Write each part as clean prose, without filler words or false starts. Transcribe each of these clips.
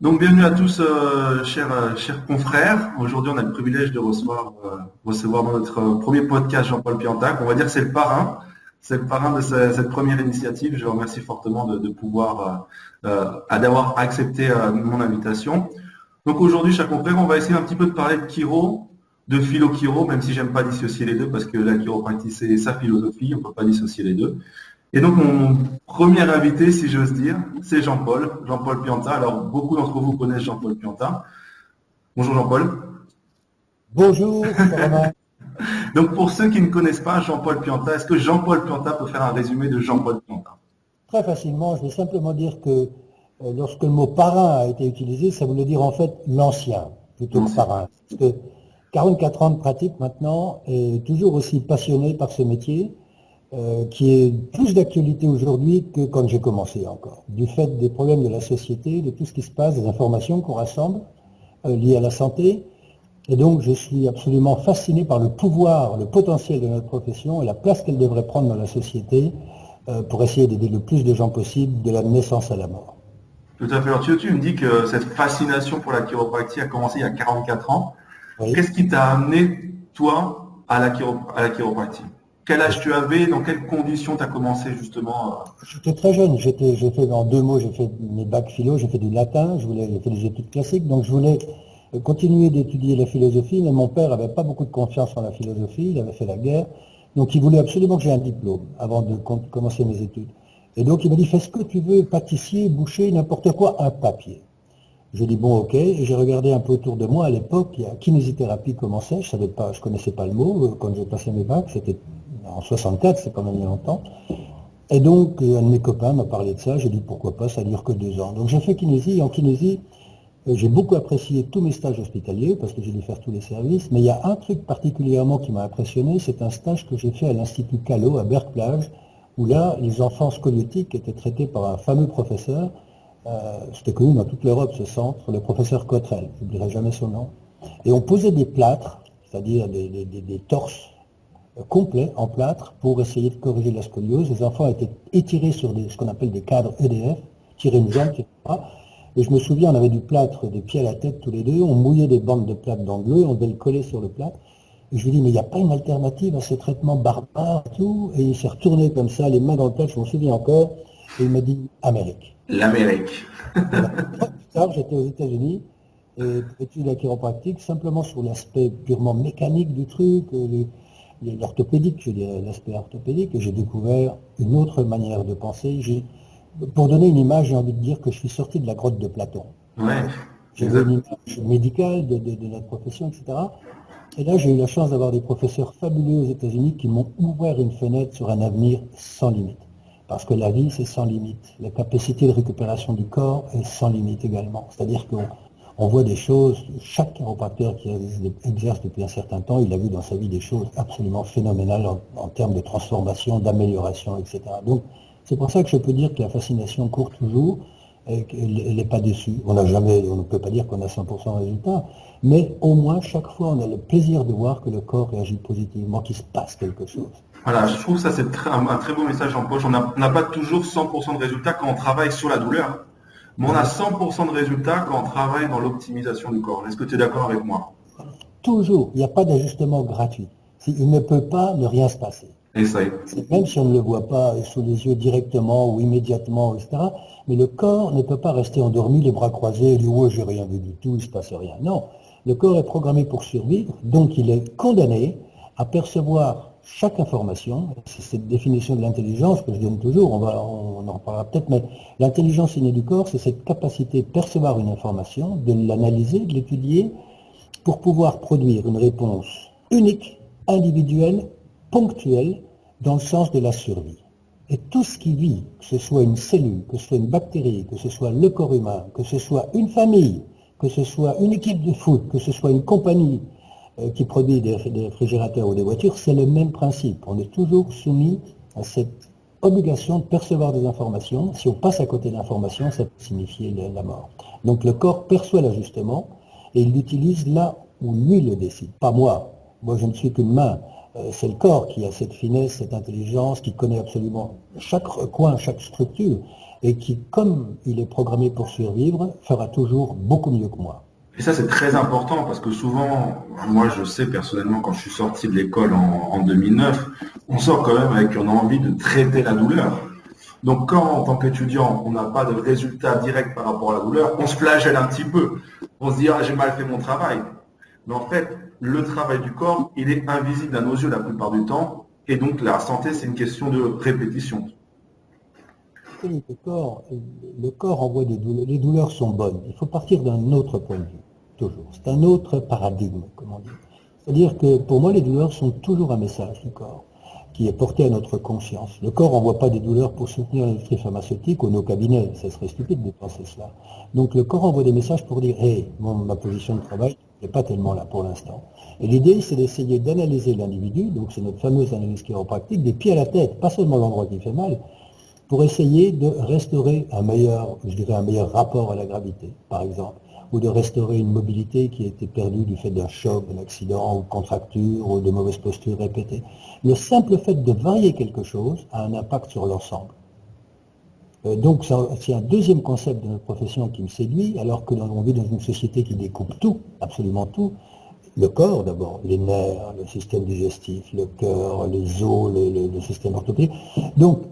Donc bienvenue à tous, chers confrères. Aujourd'hui, on a le privilège de recevoir dans notre premier podcast Jean-Paul Piantac. On va dire que c'est le parrain de cette première initiative. Je le remercie fortement de pouvoir, d'avoir accepté mon invitation. Donc aujourd'hui, chers confrères, on va essayer un petit peu de parler de chiro, de philo-chiro, même si j'aime pas dissocier les deux, parce que la chiropratie, c'est sa philosophie, on peut pas dissocier les deux. Et donc mon premier invité, si j'ose dire, c'est Jean-Paul Pianta. Alors beaucoup d'entre vous connaissent Jean-Paul Pianta. Bonjour Jean-Paul. Bonjour, cher Romain. Donc pour ceux qui ne connaissent pas Jean-Paul Pianta, est-ce que Jean-Paul Pianta peut faire un résumé de Jean-Paul Pianta? Très facilement, je vais simplement dire que lorsque le mot parrain a été utilisé, ça voulait dire en fait l'ancien, plutôt que L'ancien. parrain. Parce que 44 ans de pratique maintenant, et toujours aussi passionné par ce métier, qui est plus d'actualité aujourd'hui que quand j'ai commencé encore. Du fait des problèmes de la société, de tout ce qui se passe, des informations qu'on rassemble liées à la santé. Et donc, je suis absolument fasciné par le pouvoir, le potentiel de notre profession et la place qu'elle devrait prendre dans la société pour essayer d'aider le plus de gens possible de la naissance à la mort. Tout à fait. Alors tu me dis que cette fascination pour la chiropratie a commencé il y a 44 ans. Oui. Qu'est-ce qui t'a amené, toi, à la chiropratie? Quel âge tu avais? Dans quelles conditions tu as commencé justement? J'étais très jeune, j'ai fait en 2 mots, j'ai fait mes bacs philo, j'ai fait du latin, j'ai fait des études classiques, donc je voulais continuer d'étudier la philosophie, mais mon père n'avait pas beaucoup de confiance en la philosophie, il avait fait la guerre, donc il voulait absolument que j'ai un diplôme avant de commencer mes études. Et donc il m'a dit, fais ce que tu veux, pâtissier, boucher, n'importe quoi, un papier. J'ai dit bon ok, et j'ai regardé un peu autour de moi à l'époque, la kinésithérapie commençait, je connaissais pas le mot quand j'ai passé mes bacs, c'était en 64, c'est pas mal il y a longtemps. Et donc un de mes copains m'a parlé de ça, j'ai dit pourquoi pas, ça dure que 2 ans. Donc j'ai fait kinésie, et en kinésie, j'ai beaucoup apprécié tous mes stages hospitaliers parce que j'ai dû faire tous les services, mais il y a un truc particulièrement qui m'a impressionné, c'est un stage que j'ai fait à l'Institut Callot à Berck-Plage, où là, les enfants scoliotiques étaient traités par un fameux professeur. C'était connu dans toute l'Europe, ce centre, le professeur Cottrell, je n'oublierai jamais son nom. Et on posait des plâtres, c'est-à-dire des torses complets en plâtre pour essayer de corriger la scoliose. Les enfants étaient étirés sur ce qu'on appelle des cadres EDF, tirer une jambe, etc. Et je me souviens, on avait du plâtre des pieds à la tête tous les deux, on mouillait des bandes de plâtre dans de l'eau et on devait le coller sur le plâtre. Et je lui dis, mais il n'y a pas une alternative à ce traitement barbare et tout. Et il s'est retourné comme ça, les mains dans le plâtre, je m'en souviens encore, et il m'a dit, Amérique. L'Amérique. Voilà. Plus tard, j'étais aux États-Unis et pour étudier la chiropratique, simplement sur l'aspect purement mécanique du truc, l'orthopédique, je dirais, l'aspect orthopédique, et j'ai découvert une autre manière de penser. Pour donner une image, j'ai envie de dire que je suis sorti de la grotte de Platon. Ouais, J'avais une exact. image médicale de notre profession, etc. Et là, j'ai eu la chance d'avoir des professeurs fabuleux aux États-Unis qui m'ont ouvert une fenêtre sur un avenir sans limite. Parce que la vie, c'est sans limite. La capacité de récupération du corps est sans limite également. C'est-à-dire qu'on voit des choses, chaque chiropracteur qui exerce depuis un certain temps, il a vu dans sa vie des choses absolument phénoménales en termes de transformation, d'amélioration, etc. Donc, c'est pour ça que je peux dire que la fascination court toujours et qu'elle n'est pas déçue. On ne peut pas dire qu'on a 100% de résultat, mais au moins, chaque fois, on a le plaisir de voir que le corps réagit positivement, qu'il se passe quelque chose. Voilà, je trouve que ça c'est un très beau message en poche. On n'a pas toujours 100% de résultats quand on travaille sur la douleur, mais on a Exact. 100% de résultats quand on travaille dans l'optimisation du corps. Est-ce que tu es d'accord avec moi? Toujours, il n'y a pas d'ajustement gratuit. Il ne peut pas ne rien se passer. Essaye. Même si on ne le voit pas sous les yeux directement ou immédiatement, etc. Mais le corps ne peut pas rester endormi, les bras croisés, et dire ouais, j'ai rien vu du tout, il ne se passe rien. Non, le corps est programmé pour survivre, donc il est condamné à percevoir chaque information. C'est cette définition de l'intelligence que je donne toujours, on en reparlera peut-être, mais l'intelligence innée du corps, c'est cette capacité de percevoir une information, de l'analyser, de l'étudier, pour pouvoir produire une réponse unique, individuelle, ponctuelle, dans le sens de la survie. Et tout ce qui vit, que ce soit une cellule, que ce soit une bactérie, que ce soit le corps humain, que ce soit une famille, que ce soit une équipe de foot, que ce soit une compagnie qui produit des réfrigérateurs ou des voitures, c'est le même principe. On est toujours soumis à cette obligation de percevoir des informations. Si on passe à côté d'informations, ça peut signifier la mort. Donc le corps perçoit l'ajustement et il l'utilise là où lui le décide, pas moi. Moi, je ne suis qu'une main. C'est le corps qui a cette finesse, cette intelligence, qui connaît absolument chaque coin, chaque structure. et qui, comme il est programmé pour survivre, fera toujours beaucoup mieux que moi. Et ça, c'est très important parce que souvent, moi, je sais personnellement, quand je suis sorti de l'école en 2009, on sort quand même avec une envie de traiter la douleur. Donc, quand, en tant qu'étudiant, on n'a pas de résultat direct par rapport à la douleur, on se flagelle un petit peu. On se dit, ah, j'ai mal fait mon travail. Mais en fait, le travail du corps, il est invisible à nos yeux la plupart du temps. Et donc, la santé, c'est une question de répétition. Le corps envoie des douleurs. Les douleurs sont bonnes. Il faut partir d'un autre point de vue, toujours. C'est un autre paradigme, comme on dit. C'est-à-dire que pour moi, les douleurs sont toujours un message du corps qui est porté à notre conscience. Le corps n'envoie pas des douleurs pour soutenir l'industrie pharmaceutique ou nos cabinets. Ça serait stupide de penser cela. Donc le corps envoie des messages pour dire hey, ma position de travail n'est pas tellement là pour l'instant. Et l'idée, c'est d'essayer d'analyser l'individu, donc c'est notre fameuse analyse chiropractique, des pieds à la tête, pas seulement l'endroit qui fait mal, pour essayer de restaurer un meilleur rapport à la gravité, par exemple, ou de restaurer une mobilité qui a été perdue du fait d'un choc, d'un accident, ou de contracture, ou de mauvaises postures répétées. Le simple fait de varier quelque chose a un impact sur l'ensemble. Donc c'est un deuxième concept de notre profession qui me séduit, alors que l'on vit dans une société qui découpe tout, absolument tout. Le corps d'abord, les nerfs, le système digestif, le cœur, les os, le système orthopédique. Donc,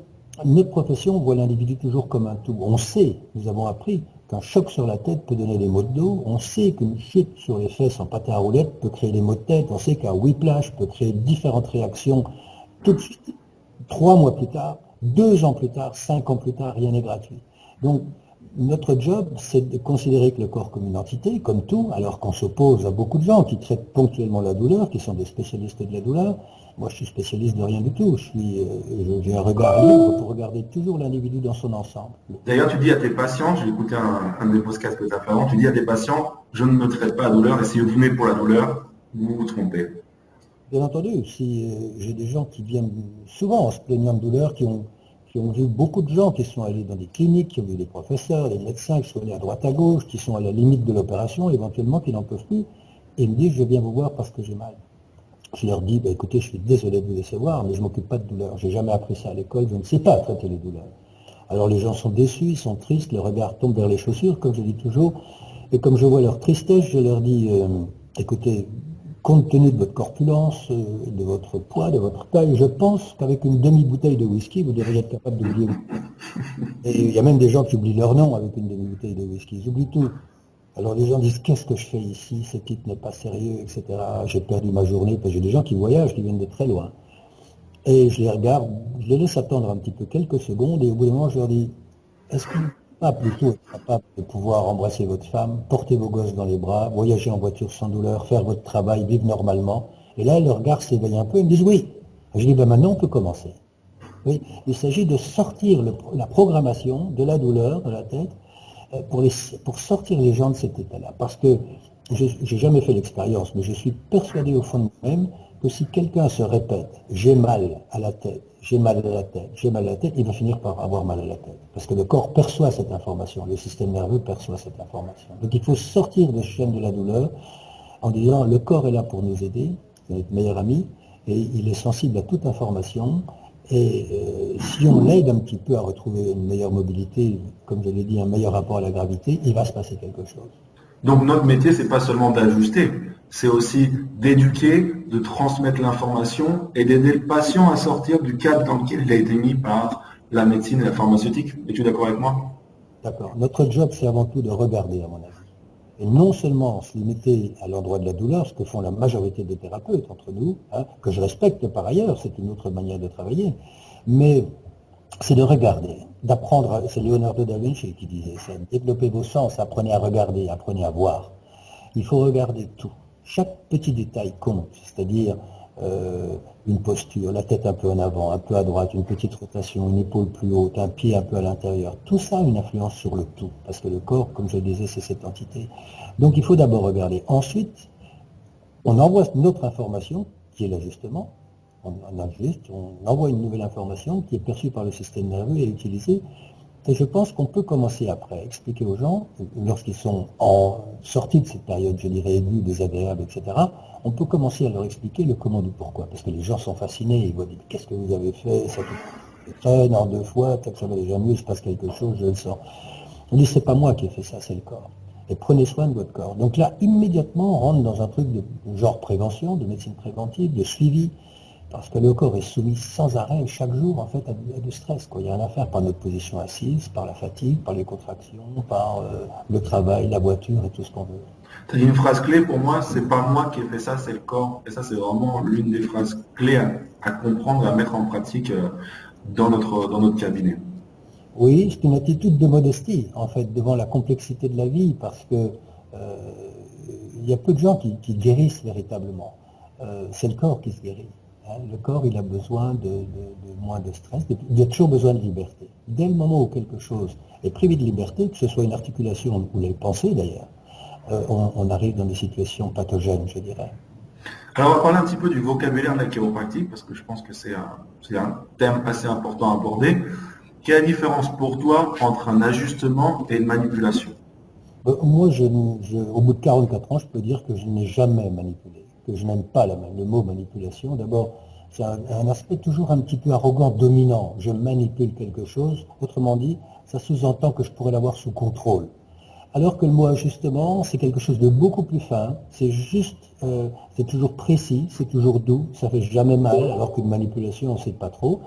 notre profession voit l'individu toujours comme un tout. On sait, nous avons appris, qu'un choc sur la tête peut donner des maux de dos. On sait qu'une chute sur les fesses en patin à roulettes peut créer des maux de tête. On sait qu'un whiplash peut créer différentes réactions tout de suite. 3 mois plus tard, 2 ans plus tard, 5 ans plus tard, rien n'est gratuit. Donc, notre job, c'est de considérer que le corps comme une entité, comme tout, alors qu'on s'oppose à beaucoup de gens qui traitent ponctuellement la douleur, qui sont des spécialistes de la douleur. Moi, je suis spécialiste de rien du tout. J'ai un regard libre pour regarder toujours l'individu dans son ensemble. D'ailleurs, tu dis à tes patients, j'ai écouté un des podcasts que tu as fait avant, tu dis à tes patients, je ne me traite pas la douleur, et si vous venez pour la douleur, vous vous trompez. Bien entendu, si j'ai des gens qui viennent souvent en se plaignant de douleur, qui ont vu beaucoup de gens qui sont allés dans des cliniques, qui ont vu des professeurs, des médecins, qui sont allés à droite à gauche, qui sont à la limite de l'opération, éventuellement qui n'en peuvent plus, et ils me disent, je viens vous voir parce que j'ai mal. Je leur dis, écoutez, je suis désolé de vous décevoir, mais je ne m'occupe pas de douleur. J'ai jamais appris ça à l'école, je ne sais pas traiter les douleurs. Alors les gens sont déçus, ils sont tristes, le regard tombe vers les chaussures, comme je dis toujours, et comme je vois leur tristesse, je leur dis, écoutez, compte tenu de votre corpulence, de votre poids, de votre taille, je pense qu'avec une demi-bouteille de whisky, vous devriez être capable d'oublier. Et il y a même des gens qui oublient leur nom avec une demi-bouteille de whisky, ils oublient tout. Alors les gens disent, qu'est-ce que je fais ici, ce type n'est pas sérieux, etc. J'ai perdu ma journée, parce que j'ai des gens qui voyagent, qui viennent de très loin. Et je les regarde, je les laisse attendre un petit peu quelques secondes, et au bout d'un moment, je leur dis, est-ce que vous n'êtes pas plutôt capable de pouvoir embrasser votre femme, porter vos gosses dans les bras, voyager en voiture sans douleur, faire votre travail, vivre normalement? Et là, le regard s'éveille un peu, ils me disent oui. Je dis, maintenant, on peut commencer. Oui, il s'agit de sortir la programmation de la douleur de la tête, pour sortir les gens de cet état-là. Parce que j'ai jamais fait l'expérience, mais je suis persuadé au fond de moi-même que si quelqu'un se répète « j'ai mal à la tête, j'ai mal à la tête, j'ai mal à la tête », il va finir par avoir mal à la tête. Parce que le corps perçoit cette information, le système nerveux perçoit cette information. Donc il faut sortir de ce chaîne de la douleur en disant « le corps est là pour nous aider, c'est notre meilleur ami, et il est sensible à toute information ». Et si on l'aide un petit peu à retrouver une meilleure mobilité, comme je l'ai dit, un meilleur rapport à la gravité, il va se passer quelque chose. Donc notre métier, c'est pas seulement d'ajuster, c'est aussi d'éduquer, de transmettre l'information et d'aider le patient à sortir du cadre dans lequel il a été mis par la médecine et la pharmaceutique. Es-tu d'accord avec moi? D'accord. Notre job, c'est avant tout de regarder, à mon avis. Et non seulement se limiter à l'endroit de la douleur, ce que font la majorité des thérapeutes entre nous, que je respecte par ailleurs, c'est une autre manière de travailler, mais c'est de regarder, d'apprendre, c'est Leonardo da Vinci qui disait ça, développez vos sens, apprenez à regarder, apprenez à voir. Il faut regarder tout. Chaque petit détail compte, c'est-à-dire une posture, la tête un peu en avant, un peu à droite, une petite rotation, une épaule plus haute, un pied un peu à l'intérieur. Tout ça a une influence sur le tout, parce que le corps, comme je le disais, c'est cette entité. Donc il faut d'abord regarder. Ensuite, on envoie notre information, qui est l'ajustement, on envoie une nouvelle information qui est perçue par le système nerveux et utilisée. Et je pense qu'on peut commencer après, expliquer aux gens, lorsqu'ils sont en sortie de cette période, je dirais, aiguë, désagréable, etc., on peut commencer à leur expliquer le comment du pourquoi. Parce que les gens sont fascinés, ils voient, qu'est-ce que vous avez fait, ça, traîne en 2 fois, peut-être que ça va déjà mieux, il se passe quelque chose, je le sens. On dit, c'est pas moi qui ai fait ça, c'est le corps. Et prenez soin de votre corps. Donc là, immédiatement, on rentre dans un truc de genre prévention, de médecine préventive, de suivi, parce que le corps est soumis sans arrêt, chaque jour, en fait, à du stress, quoi. Il n'y a rien à faire par notre position assise, par la fatigue, par les contractions, par le travail, la voiture et tout ce qu'on veut. Tu as dit une phrase clé pour moi, c'est pas moi qui ai fait ça, c'est le corps. Et ça, c'est vraiment l'une des phrases clés à comprendre, à mettre en pratique dans notre cabinet. Oui, c'est une attitude de modestie, en fait, devant la complexité de la vie, parce que il y a peu de gens qui guérissent véritablement. C'est le corps qui se guérit. Hein. Le corps, il a besoin de moins de stress. Il a toujours besoin de liberté. Dès le moment où quelque chose est privé de liberté, que ce soit une articulation ou les pensées d'ailleurs, on arrive dans des situations pathogènes, je dirais. Alors, on va parler un petit peu du vocabulaire de la chiropractique, parce que je pense que c'est un thème assez important à aborder. Quelle est la différence pour toi entre un ajustement et une manipulation? Moi, au bout de 44 ans, je peux dire que je n'ai jamais manipulé, que je n'aime pas le mot manipulation. D'abord, c'est un aspect toujours un petit peu arrogant, dominant. Je manipule quelque chose. Autrement dit, ça sous-entend que je pourrais l'avoir sous contrôle. Alors que le mot ajustement, c'est quelque chose de beaucoup plus fin. C'est juste, c'est toujours précis, c'est toujours doux, ça fait jamais mal, alors qu'une manipulation, on ne sait pas trop.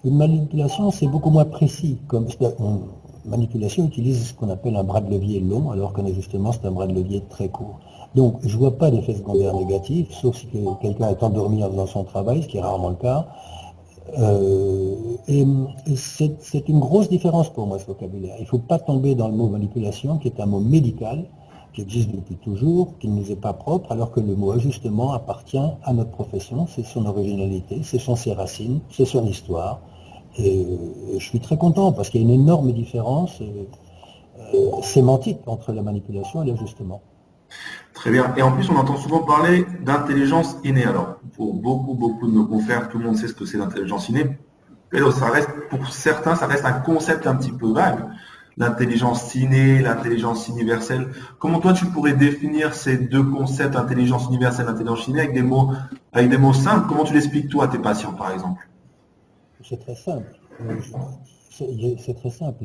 Une manipulation, c'est beaucoup moins précis. Une manipulation utilise ce qu'on appelle un bras de levier long, alors qu'un ajustement, c'est un bras de levier très court. Donc, je ne vois pas d'effet secondaire négatif, sauf si quelqu'un est endormi en faisant son travail, ce qui est rarement le cas. Et c'est une grosse différence pour moi, ce vocabulaire. Il ne faut pas tomber dans le mot manipulation, qui est un mot médical, qui existe depuis toujours, qui ne nous est pas propre, alors que le mot ajustement appartient à notre profession, c'est son originalité, ce sont ses racines, c'est son histoire. Et je suis très content, parce qu'il y a une énorme différence sémantique entre la manipulation et l'ajustement. Très bien. Et en plus, on entend souvent parler d'intelligence innée. Alors, pour beaucoup de nos confrères, tout le monde sait ce que c'est l'intelligence innée. Mais ça reste, pour certains, ça reste un concept un petit peu vague. L'intelligence innée, l'intelligence universelle. Comment toi, tu pourrais définir ces deux concepts, intelligence universelle, intelligence innée, avec des mots simples? Comment tu l'expliques toi à tes patients, par exemple? C'est très simple. C'est très simple,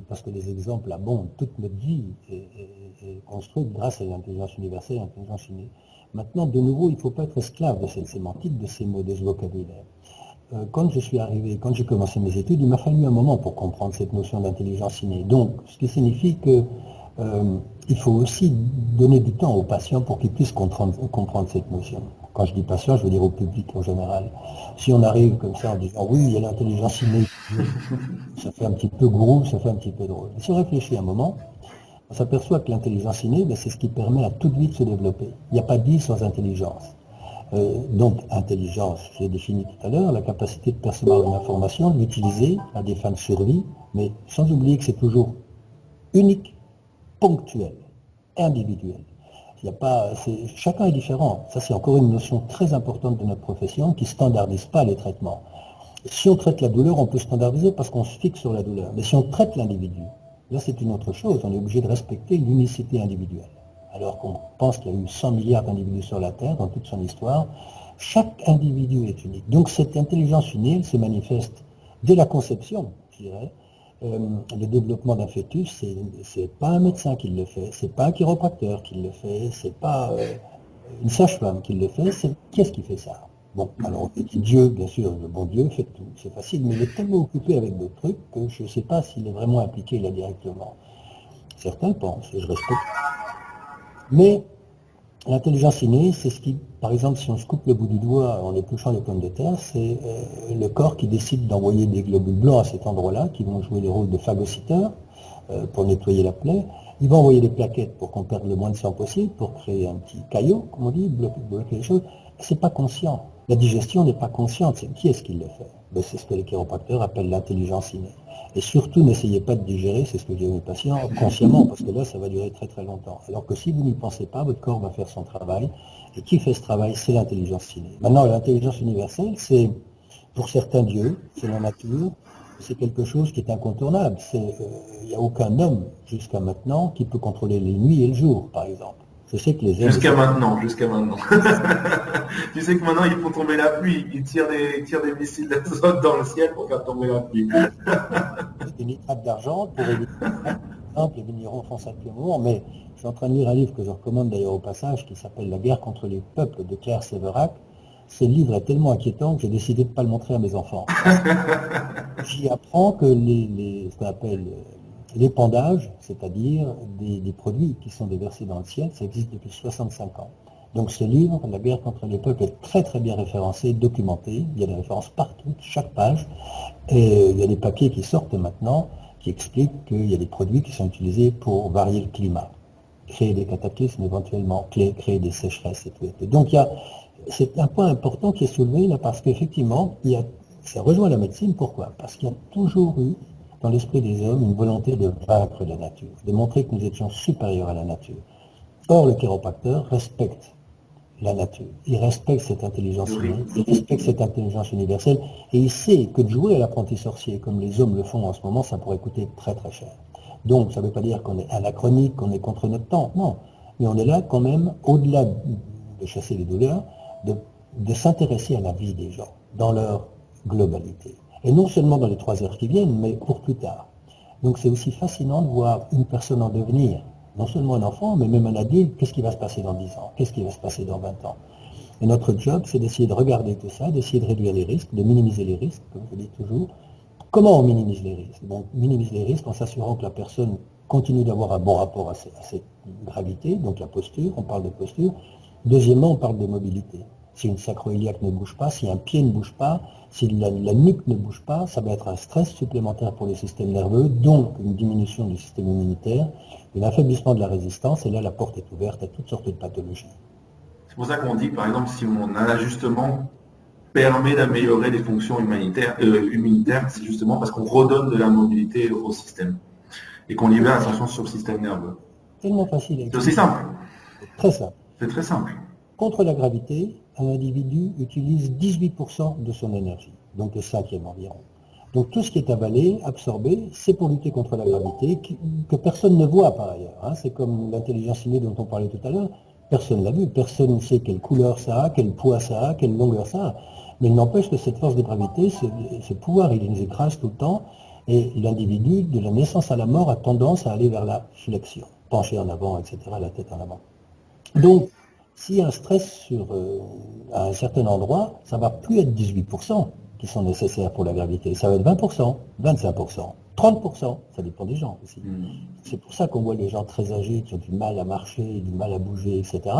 parce que les exemples abondent. Toute notre vie est construite grâce à l'intelligence universelle et l'intelligence innée. Maintenant, de nouveau, il ne faut pas être esclave de cette sémantique, de ces mots, de ce vocabulaire. Quand je suis arrivé, quand j'ai commencé mes études, il m'a fallu un moment pour comprendre cette notion d'intelligence innée. Donc, ce qui signifie que il faut aussi donner du temps aux patients pour qu'ils puissent comprendre cette notion. Quand je dis patient, je veux dire au public en général. Si on arrive comme ça en disant oui, il y a l'intelligence innée, ça fait un petit peu gourou, ça fait un petit peu drôle. Mais si on réfléchit un moment, on s'aperçoit que l'intelligence innée, c'est ce qui permet à toute vie de se développer. Il n'y a pas de vie sans intelligence. Donc, intelligence, j'ai défini tout à l'heure, la capacité de percevoir une information, de l'utiliser à des fins de survie, mais sans oublier que c'est toujours unique, ponctuel, individuel. Il y a pas, chacun est différent. Ça, c'est encore une notion très importante de notre profession qui ne standardise pas les traitements. Si on traite la douleur, on peut standardiser parce qu'on se fixe sur la douleur. Mais si on traite l'individu, là, c'est une autre chose. On est obligé de respecter l'unicité individuelle. Alors qu'on pense qu'il y a eu 100 milliards d'individus sur la Terre dans toute son histoire, chaque individu est unique. Donc cette intelligence innée se manifeste dès la conception, je dirais. Le développement d'un fœtus, c'est pas un médecin qui le fait, c'est pas un chiropracteur qui le fait, c'est pas une sage-femme qui le fait, c'est qui est-ce qui fait ça? Bon, alors on dit Dieu, bien sûr, le bon Dieu fait tout, c'est facile, mais il est tellement occupé avec d'autres trucs que je ne sais pas s'il est vraiment impliqué là directement. Certains pensent, et je respecte. Mais l'intelligence innée, c'est ce qui, par exemple, si on se coupe le bout du doigt en épluchant les pommes de terre, c'est le corps qui décide d'envoyer des globules blancs à cet endroit-là, qui vont jouer le rôle de phagocyteurs pour nettoyer la plaie. Il va envoyer des plaquettes pour qu'on perde le moins de sang possible, pour créer un petit caillot, comme on dit, bloquer les choses. C'est pas conscient. La digestion n'est pas consciente. C'est qui est-ce qui le fait? C'est ce que les chiropracteurs appellent l'intelligence innée. Et surtout, n'essayez pas de digérer, c'est ce que je dis à mes patients, consciemment, parce que là, ça va durer très très longtemps. Alors que si vous n'y pensez pas, votre corps va faire son travail. Et qui fait ce travail? C'est l'intelligence innée. Maintenant, l'intelligence universelle, c'est, pour certains dieux, c'est la nature, c'est quelque chose qui est incontournable. Il n'y a aucun homme, jusqu'à maintenant, qui peut contrôler les nuits et le jour, par exemple. Je sais que les hommes... Jusqu'à maintenant. Tu sais que maintenant, ils font tomber la pluie. Ils tirent des missiles d'azote dans le ciel pour faire tomber la pluie. Des nitrates d'argent pour éviter... Par exemple, les vignerons font ça actuellement, mais je suis en train de lire un livre que je recommande d'ailleurs au passage, qui s'appelle La guerre contre les peuples de Claire Séverac. Ce livre est tellement inquiétant que j'ai décidé de ne pas le montrer à mes enfants. J'y apprends que ce qu'on appelle l'épandage, c'est-à-dire des produits qui sont déversés dans le ciel, ça existe depuis 65 ans. Donc ce livre, La guerre contre les peuples, est très très bien référencé, documenté. Il y a des références partout, chaque page. Et il y a des papiers qui sortent maintenant qui expliquent qu'il y a des produits qui sont utilisés pour varier le climat, créer des cataclysmes éventuellement, créer des sécheresses et tout. Donc c'est un point important qui est soulevé là parce qu'effectivement, ça rejoint la médecine. Pourquoi? Parce qu'il y a toujours eu dans l'esprit des hommes une volonté de vaincre la nature, de montrer que nous étions supérieurs à la nature. Or, le chiropracteur respecte la nature, il respecte cette intelligence humaine, il respecte cette intelligence universelle, et il sait que de jouer à l'apprenti sorcier, comme les hommes le font en ce moment, ça pourrait coûter très très cher. Donc, ça ne veut pas dire qu'on est anachronique, qu'on est contre notre temps, non. Mais on est là quand même, au-delà de chasser les douleurs, de s'intéresser à la vie des gens, dans leur globalité. Et non seulement dans les 3 heures qui viennent, mais pour plus tard. Donc c'est aussi fascinant de voir une personne en devenir, non seulement un enfant, mais même un adulte. Qu'est-ce qui va se passer dans 10 ans? Qu'est-ce qui va se passer dans 20 ans? Et notre job, c'est d'essayer de regarder tout ça, d'essayer de réduire les risques, de minimiser les risques, comme je dis toujours. Comment on minimise les risques? Donc, on minimise les risques en s'assurant que la personne continue d'avoir un bon rapport à cette gravité, donc la posture, on parle de posture. Deuxièmement, on parle de mobilité. Si une sacro-iliaque ne bouge pas, si un pied ne bouge pas, si la nuque ne bouge pas, ça va être un stress supplémentaire pour le système nerveux, donc une diminution du système immunitaire, un affaiblissement de la résistance, et là la porte est ouverte à toutes sortes de pathologies. C'est pour ça qu'on dit, par exemple, si un ajustement permet d'améliorer les fonctions immunitaires, c'est justement parce qu'on redonne de la mobilité au système et qu'on libère l'attention sur le système nerveux. Tellement facile à expliquer. C'est aussi simple. C'est très simple. C'est très simple. Contre la gravité, un individu utilise 18% de son énergie, donc le 5e environ. Donc tout ce qui est avalé, absorbé, c'est pour lutter contre la gravité, que personne ne voit par ailleurs. Hein. C'est comme l'intelligence innée dont on parlait tout à l'heure. Personne ne l'a vu, personne ne sait quelle couleur ça a, quel poids ça a, quelle longueur ça a. Mais il n'empêche que cette force de gravité, ce pouvoir, il nous écrase tout le temps. Et l'individu, de la naissance à la mort, a tendance à aller vers la flexion, pencher en avant, etc., la tête en avant. Donc, s'il y a un stress à un certain endroit, ça ne va plus être 18% qui sont nécessaires pour la gravité. Ça va être 20%, 25%, 30%, ça dépend des gens aussi. C'est pour ça qu'on voit les gens très âgés qui ont du mal à marcher, du mal à bouger, etc.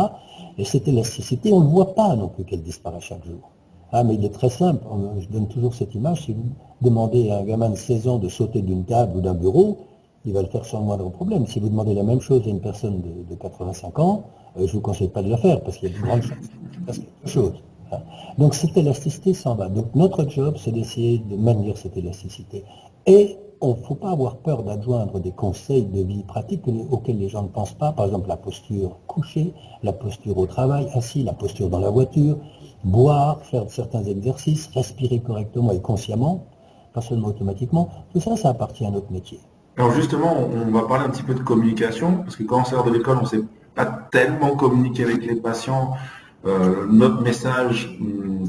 Et cette élasticité, on ne voit pas non plus qu'elle disparaît chaque jour. Ah, mais il est très simple, je donne toujours cette image, si vous demandez à un gamin de 16 ans de sauter d'une table ou d'un bureau, il va le faire sans le moindre problème. Si vous demandez la même chose à une personne de 85 ans, je ne vous conseille pas de la faire, parce qu'il y a de grandes chances qu'il fasse quelque chose. Donc cette élasticité s'en va. Donc notre job, c'est d'essayer de maintenir cette élasticité. Et il ne faut pas avoir peur d'adjoindre des conseils de vie pratiques auxquels les gens ne pensent pas. Par exemple, la posture couchée, la posture au travail, assis, la posture dans la voiture, boire, faire certains exercices, respirer correctement et consciemment, pas seulement automatiquement. Tout ça, ça appartient à notre métier. Alors justement, on va parler un petit peu de communication, parce que quand on sort de l'école, on ne sait pas tellement communiquer avec les patients notre message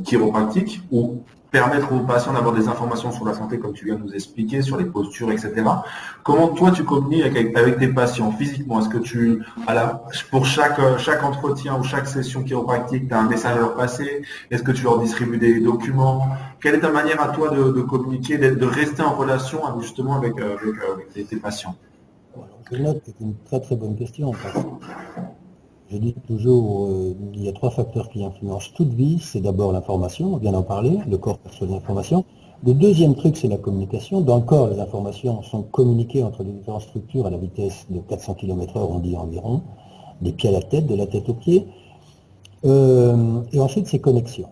chiropractique, ou permettre aux patients d'avoir des informations sur la santé, comme tu viens de nous expliquer, sur les postures, etc. Comment toi tu communiques avec tes patients physiquement? Est-ce que pour chaque entretien ou chaque session chiropractique, tu as un message à leur passer? Est-ce que tu leur distribues des documents? Quelle est ta manière à toi de communiquer, de rester en relation justement avec tes patients? Je note que c'est une très très bonne question. Je dis toujours, il y a 3 facteurs qui influencent toute vie. C'est d'abord l'information, on vient d'en parler, le corps perçoit des informations. Le deuxième truc, c'est la communication. Dans le corps, les informations sont communiquées entre les différentes structures à la vitesse de 400 km/h, on dit environ, des pieds à la tête, de la tête aux pieds. Et ensuite, c'est connexion,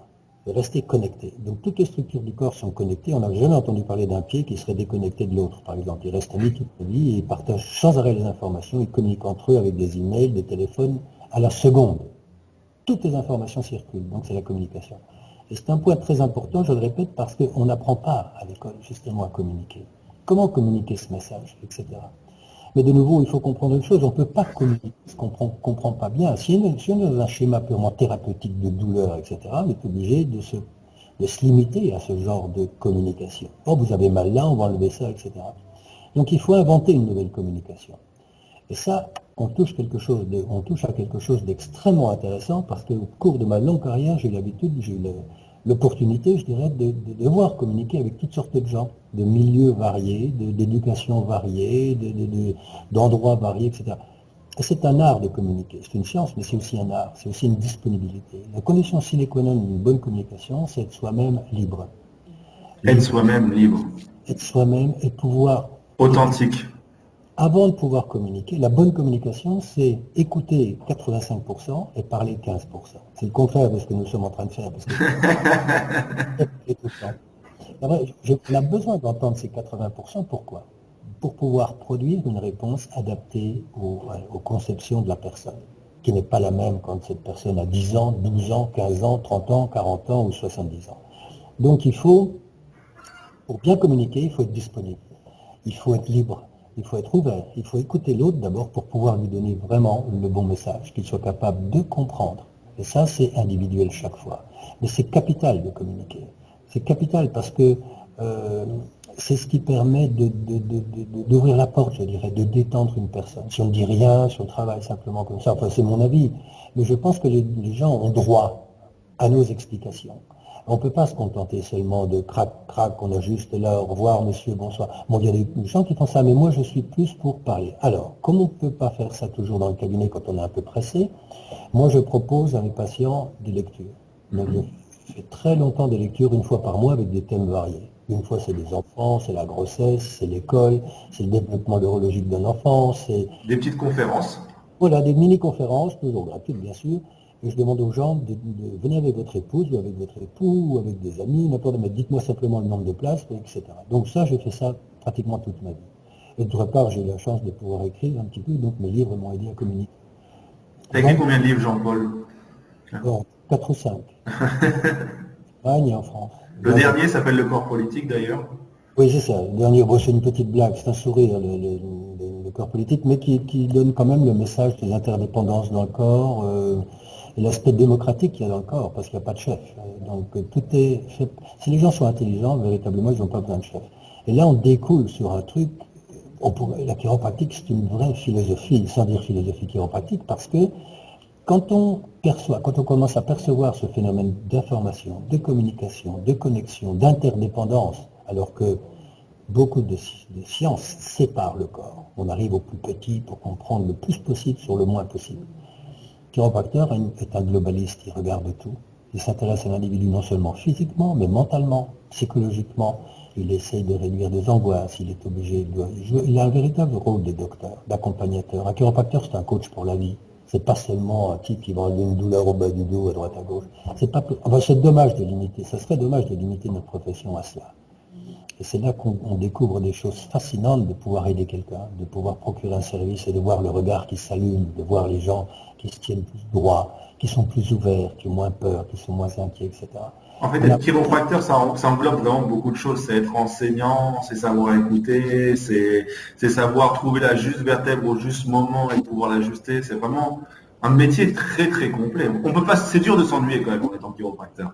rester connecté. Donc toutes les structures du corps sont connectées. On n'a jamais entendu parler d'un pied qui serait déconnecté de l'autre, par exemple. Ils restent amis toute la vie et ils partagent sans arrêt les informations. Ils communiquent entre eux avec des emails, des téléphones, à la seconde. Toutes les informations circulent, donc c'est la communication. Et c'est un point très important, je le répète, parce qu'on n'apprend pas à l'école justement à communiquer. Comment communiquer ce message, etc. Mais de nouveau, il faut comprendre une chose, on ne peut pas communiquer ce qu'on ne comprend pas bien. Si on est dans un schéma purement thérapeutique de douleur, etc., on est obligé de se limiter à ce genre de communication. Oh, vous avez mal là, on va enlever ça, etc. Donc il faut inventer une nouvelle communication. Et ça, on touche à quelque chose d'extrêmement intéressant parce qu'au cours de ma longue carrière, j'ai eu l'opportunité, je dirais, de devoir communiquer avec toutes sortes de gens, de milieux variés, d'éducation variée, d'endroits variés, etc. Et c'est un art de communiquer. C'est une science, mais c'est aussi un art, c'est aussi une disponibilité. La condition sine qua non d'une bonne communication, c'est être soi-même libre. Être soi-même libre. Être soi-même et pouvoir... Authentique. Avant de pouvoir communiquer, la bonne communication, c'est écouter 85% et parler 15%. C'est le contraire de ce que nous sommes en train de faire. Parce que on a besoin d'entendre ces 80%. Pourquoi? Pour pouvoir produire une réponse adaptée aux conceptions de la personne, qui n'est pas la même quand cette personne a 10 ans, 12 ans, 15 ans, 30 ans, 40 ans ou 70 ans. Donc pour bien communiquer, il faut être disponible. Il faut être libre. Il faut être ouvert, il faut écouter l'autre d'abord pour pouvoir lui donner vraiment le bon message, qu'il soit capable de comprendre. Et ça, c'est individuel chaque fois. Mais c'est capital de communiquer. C'est capital parce que c'est ce qui permet d'ouvrir la porte, je dirais, de détendre une personne. Si on ne dit rien, si on travaille simplement comme ça, enfin c'est mon avis, mais je pense que les gens ont droit à nos explications. On ne peut pas se contenter seulement de crac, on a juste là, au revoir monsieur, bonsoir. Bon, il y a des gens qui font ça, mais moi je suis plus pour parler. Alors, comme on ne peut pas faire ça toujours dans le cabinet quand on est un peu pressé, moi je propose à mes patients des lectures. Donc je fais très longtemps des lectures, une fois par mois, avec des thèmes variés. Une fois c'est les enfants, c'est la grossesse, c'est l'école, c'est le développement neurologique d'un enfant, c'est... Des petites conférences. Voilà, des mini-conférences, toujours gratuites bien sûr. Et je demande aux gens de venir avec votre épouse ou avec votre époux ou avec des amis, n'importe, mais dites-moi simplement le nombre de places, etc. Donc ça, j'ai fait ça pratiquement toute ma vie. Et d'autre part, j'ai eu la chance de pouvoir écrire un petit peu, donc mes livres m'ont aidé à communiquer. T'as écrit combien de livres, Jean-Paul? Bon, 4 ou 5. En Espagne et en France. Le dernier s'appelle Le corps politique, d'ailleurs. Oui, c'est ça. Le dernier, bon, c'est une petite blague, c'est un sourire, le corps politique, mais qui donne quand même le message des interdépendances dans le corps, et l'aspect démocratique qu'il y a dans le corps, parce qu'il n'y a pas de chef. Donc tout est fait. Si les gens sont intelligents, véritablement, ils n'ont pas besoin de chef. Et là, on découle sur un truc, la chiropratique, c'est une vraie philosophie, sans dire philosophie chiropratique, parce que quand on commence à percevoir ce phénomène d'information, de communication, de connexion, d'interdépendance, alors que beaucoup de sciences séparent le corps, on arrive au plus petit pour comprendre le plus possible sur le moins possible. Le chiropracteur est un globaliste, il regarde tout. Il s'intéresse à l'individu non seulement physiquement, mais mentalement, psychologiquement. Il essaye de réduire des angoisses, il est obligé de jouer. Il a un véritable rôle de docteur, d'accompagnateur. Un chiropracteur, c'est un coach pour la vie. C'est pas seulement un type qui va enlever une douleur au bas du dos, à droite, à gauche. C'est dommage de limiter, ça serait dommage de limiter notre profession à cela. Et c'est là qu'on découvre des choses fascinantes de pouvoir aider quelqu'un, de pouvoir procurer un service et de voir le regard qui s'allume, de voir les gens qui se tiennent plus droit, qui sont plus ouverts, qui ont moins peur, qui sont moins inquiets, etc. En fait, être chiropracteur, ça englobe vraiment beaucoup de choses. C'est être enseignant, c'est savoir écouter, c'est savoir trouver la juste vertèbre au juste moment et pouvoir l'ajuster. C'est vraiment un métier très très complet. On peut pas, c'est dur de s'ennuyer quand même en étant chiropracteur.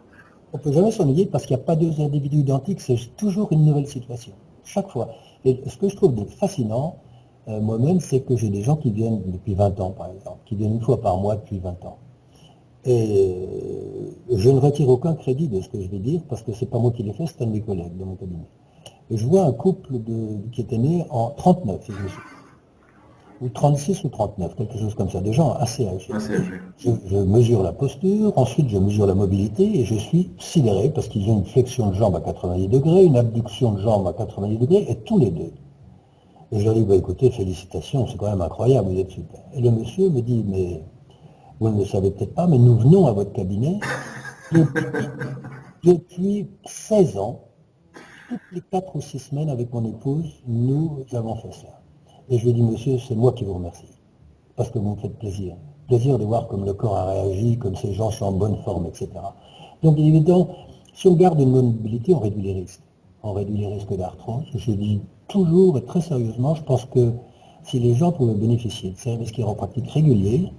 On ne peut jamais s'ennuyer parce qu'il n'y a pas deux individus identiques, c'est toujours une nouvelle situation, chaque fois. Et ce que je trouve fascinant, moi-même, c'est que j'ai des gens qui viennent depuis 20 ans, par exemple, qui viennent une fois par mois depuis 20 ans. Et je ne retire aucun crédit de ce que je vais dire, parce que c'est pas moi qui l'ai fait, c'est un de mes collègues de mon cabinet. Et je vois un couple qui était né en 39, si je me souviens. Ou 36 ou 39, quelque chose comme ça, des gens assez âgés. Je mesure la posture, ensuite je mesure la mobilité et je suis sidéré parce qu'ils ont une flexion de jambe à 90 degrés, une abduction de jambe à 90 degrés, et tous les deux. Et je leur dis, bah, écoutez, félicitations, c'est quand même incroyable, vous êtes super. Et le monsieur me dit, mais vous ne le savez peut-être pas, mais nous venons à votre cabinet depuis 16 ans, toutes les 4 ou 6 semaines avec mon épouse, nous avons fait cela. Et je lui ai dit, monsieur, c'est moi qui vous remercie, parce que vous me faites plaisir. Plaisir de voir comme le corps a réagi, comme ces gens sont en bonne forme, etc. Donc, évidemment, si on garde une bonne mobilité, on réduit les risques. On réduit les risques d'arthrose. Je dis toujours et très sérieusement, je pense que si les gens pouvaient bénéficier de services chiropratiques réguliers,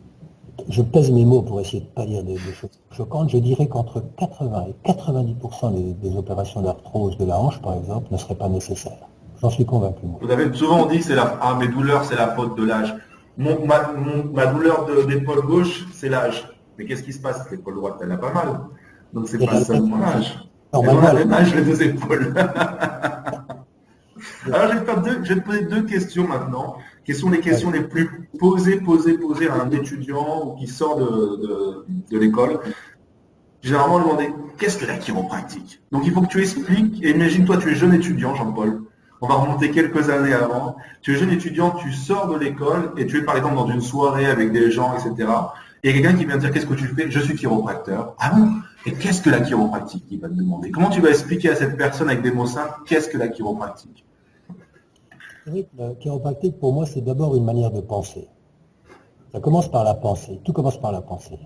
je pèse mes mots pour essayer de ne pas dire des choses choquantes, je dirais qu'entre 80 et 90% des opérations d'arthrose de la hanche, par exemple, ne seraient pas nécessaires. J'en suis convaincu. Moi. Vous avez souvent dit que mes douleurs, c'est la faute de l'âge. Ma douleur d'épaule gauche, c'est l'âge. Mais qu'est-ce qui se passe? L'épaule droite, elle a pas mal. Donc c'est pas seulement l'âge. On a le même âge, les deux épaules. Alors je vais te poser deux questions maintenant. Quelles sont les questions les plus posées à un étudiant ou qui sort de l'école? Généralement, demander qu'est-ce que la chiropratique? Donc il faut que tu expliques, et imagine-toi, tu es jeune étudiant, Jean-Paul. On va remonter quelques années avant. Tu es jeune étudiant, tu sors de l'école et tu es par exemple dans une soirée avec des gens, etc. Et il y a quelqu'un qui vient te dire qu'est-ce que tu fais? Je suis chiropracteur. Ah bon? Et qu'est-ce que la chiropratique? Il va te demander. Comment tu vas expliquer à cette personne avec des mots simples qu'est-ce que la chiropratique? La chiropratique, pour moi, c'est d'abord une manière de penser. Ça commence par la pensée. Tout commence par la pensée.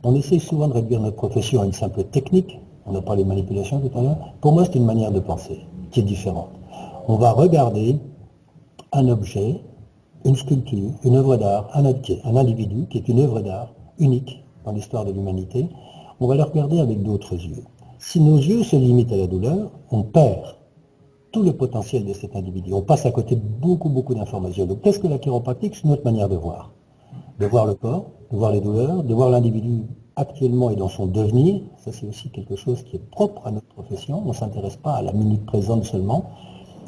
On essaie souvent de réduire notre profession à une simple technique. On a parlé de manipulation tout à l'heure. Pour moi, c'est une manière de penser qui est différente. On va regarder un objet, une sculpture, une œuvre d'art, un individu qui est une œuvre d'art unique dans l'histoire de l'humanité. On va le regarder avec d'autres yeux. Si nos yeux se limitent à la douleur, on perd tout le potentiel de cet individu. On passe à côté de beaucoup d'informations. Donc qu'est-ce que la chiropratique? C'est notre manière de voir. De voir le corps, de voir les douleurs, de voir l'individu actuellement et dans son devenir. Ça, c'est aussi quelque chose qui est propre à notre profession. On ne s'intéresse pas à la minute présente seulement.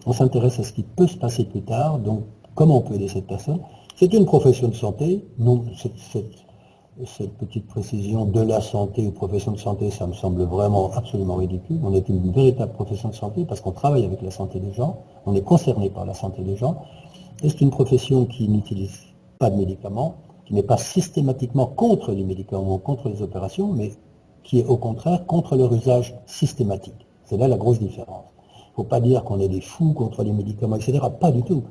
On s'intéresse à ce qui peut se passer plus tard. Donc, comment on peut aider cette personne? C'est une profession de santé. Non, cette petite précision de la santé ou profession de santé, ça me semble vraiment absolument ridicule. On est une véritable profession de santé parce qu'on travaille avec la santé des gens. On est concerné par la santé des gens. Et c'est une profession qui n'utilise pas de médicaments, qui n'est pas systématiquement contre les médicaments ou contre les opérations, mais qui est au contraire contre leur usage systématique. C'est là la grosse différence. Il ne faut pas dire qu'on est des fous contre les médicaments, etc. Pas du tout.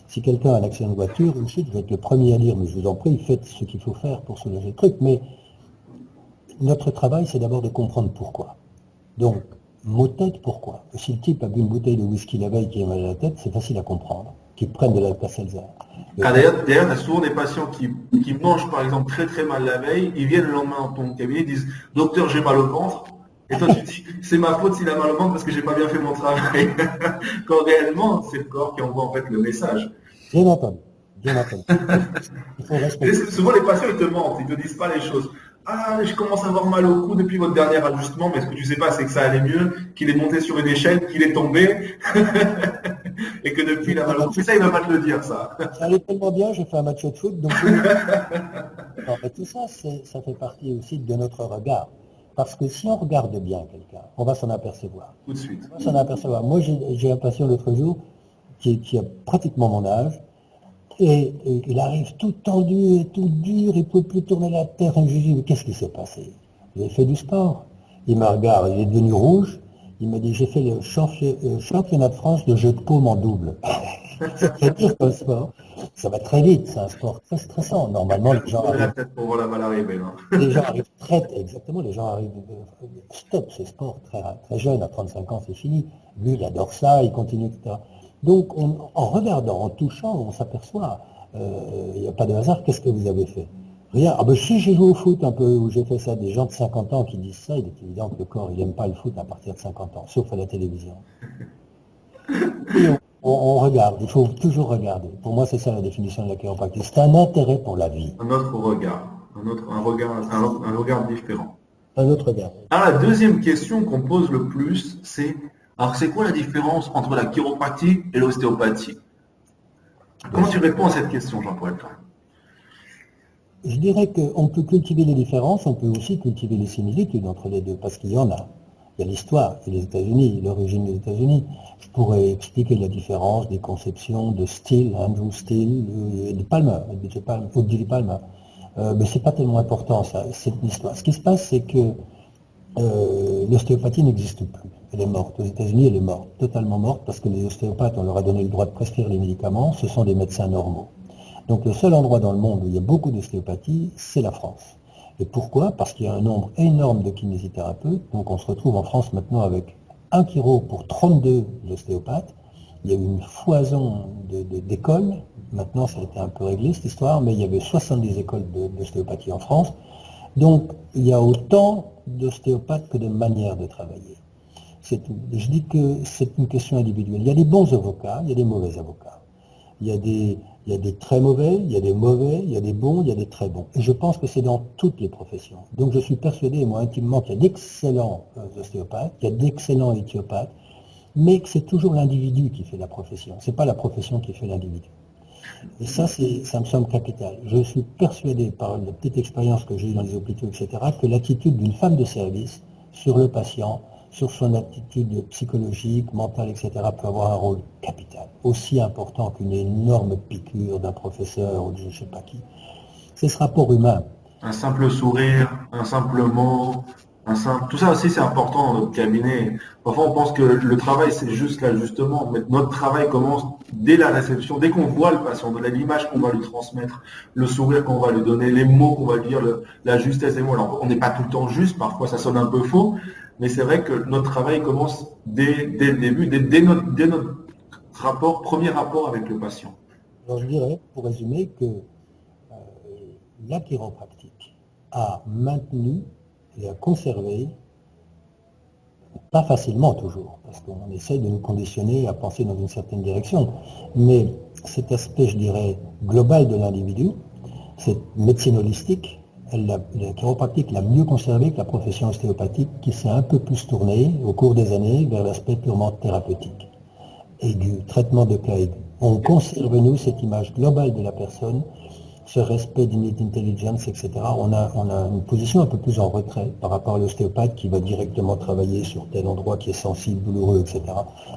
Si quelqu'un a un accident de voiture, ensuite, je vais être le premier à dire, mais je vous en prie, faites ce qu'il faut faire pour soulager le truc. Mais notre travail, c'est d'abord de comprendre pourquoi. Donc, mot tête, pourquoi? Si le type a bu une bouteille de whisky la veille qui a mal à la tête, c'est facile à comprendre. Qu'ils prennent de l'Alka-Seltzer. D'ailleurs, il y a souvent des patients qui mangent, par exemple, très mal la veille, ils viennent le lendemain dans ton cabinet, ils disent « Docteur, j'ai mal au ventre ». Et toi, tu te dis, c'est ma faute s'il a mal au ventre parce que j'ai pas bien fait mon travail. Quand réellement, c'est le corps qui envoie en fait le message. Bien entendu. Il faut respecter. Souvent, les patients, ils te mentent, ils te disent pas les choses. Ah, je commence à avoir mal au cou depuis votre dernier ajustement, mais ce que tu sais pas, c'est que ça allait mieux, qu'il est monté sur une échelle, qu'il est tombé, et que depuis, il a mal au cou. Mais ça, il va pas te le dire, ça. Ça allait tellement bien, j'ai fait un match de foot, donc... Non, mais tout ça, ça fait partie aussi de notre regard. Parce que si on regarde bien quelqu'un, on va s'en apercevoir. Tout de suite. On va s'en apercevoir. Moi, j'ai un patient l'autre jour qui a pratiquement mon âge, et il arrive tout tendu et tout dur, il ne peut plus tourner la tête. Je lui dis, mais qu'est-ce qui s'est passé? Il a fait du sport. Il me regarde, il est devenu rouge. Il m'a dit, j'ai fait le championnat de France de jeu de paume en double. C'est pire comme sport. Ça va très vite, c'est un sport très stressant. Normalement, les gens arrivent... Les gens arrivent exactement, les gens arrivent... Stop, ce sport très jeune, à 35 ans, c'est fini. Lui, il adore ça, il continue, etc. Donc, en regardant, en touchant, on s'aperçoit, il n'y a pas de hasard, qu'est-ce que vous avez fait? Rien. Ah ben si, j'ai joué au foot un peu, où j'ai fait ça, des gens de 50 ans qui disent ça, il est évident que le corps, il n'aime pas le foot à partir de 50 ans, sauf à la télévision. Et on regarde, il faut toujours regarder. Pour moi, c'est ça la définition de la chiropratique. C'est un intérêt pour la vie. Un autre regard, un regard différent. Un autre regard. Alors, la deuxième question qu'on pose le plus, c'est alors c'est quoi la différence entre la chiropratie et l'ostéopathie? Comment tu réponds à cette question, Jean-Paul? Je dirais qu'on peut cultiver les différences, on peut aussi cultiver les similitudes entre les deux, parce qu'il y en a. Il y a l'histoire, il y a les États-Unis, l'origine des États-Unis. Je pourrais expliquer la différence des conceptions de Steele, Andrew Steele, de Palmer, ou de Billy Palmer. Mais c'est pas tellement important, ça, c'est l'histoire. Ce qui se passe, c'est que l'ostéopathie n'existe plus. Elle est morte. Aux États-Unis, elle est morte, totalement morte, parce que les ostéopathes, on leur a donné le droit de prescrire les médicaments, ce sont des médecins normaux. Donc le seul endroit dans le monde où il y a beaucoup d'ostéopathie, c'est la France. Et pourquoi? Parce qu'il y a un nombre énorme de kinésithérapeutes, donc on se retrouve en France maintenant avec un chiro pour 32 ostéopathes, il y a eu une foison d'écoles. Maintenant, ça a été un peu réglé, cette histoire, mais il y avait 70 écoles d'ostéopathie en France. Donc, il y a autant d'ostéopathes que de manières de travailler. Je dis que c'est une question individuelle. Il y a des bons avocats, il y a des mauvais avocats. Il y a des très mauvais, il y a des mauvais, il y a des bons, il y a des très bons. Et je pense que c'est dans toutes les professions. Donc je suis persuadé, moi intimement, qu'il y a d'excellents ostéopathes, qu'il y a d'excellents éthiopathes, mais que c'est toujours l'individu qui fait la profession. C'est pas la profession qui fait l'individu. Et ça me semble capital. Je suis persuadé, par la petite expérience que j'ai eue dans les hôpitaux, etc., que l'attitude d'une femme de service sur le patient, sur son attitude psychologique, mentale, etc., peut avoir un rôle capital, aussi important qu'une énorme piqûre d'un professeur ou de je ne sais pas qui. C'est ce rapport humain. Un simple sourire, un simple mot, tout ça aussi c'est important dans notre cabinet. Parfois on pense que le travail c'est juste l'ajustement, mais notre travail commence dès la réception, dès qu'on voit le patient, de l'image qu'on va lui transmettre, le sourire qu'on va lui donner, les mots qu'on va lui dire, la justesse des mots. Alors on n'est pas tout le temps juste, parfois ça sonne un peu faux, mais c'est vrai que notre travail commence dès le début, dès notre premier rapport avec le patient. Alors je dirais, pour résumer, que la chiropractique a maintenu et a conservé, pas facilement toujours, parce qu'on essaye de nous conditionner à penser dans une certaine direction, mais cet aspect, je dirais, global de l'individu, cette médecine holistique, la chiropractique l'a mieux conservé que la profession ostéopathique qui s'est un peu plus tournée au cours des années vers l'aspect purement thérapeutique et du traitement de cas aigus. On conserve, nous, cette image globale de la personne, ce respect d'init intelligence, etc. On a une position un peu plus en retrait par rapport à l'ostéopathe qui va directement travailler sur tel endroit qui est sensible, douloureux, etc.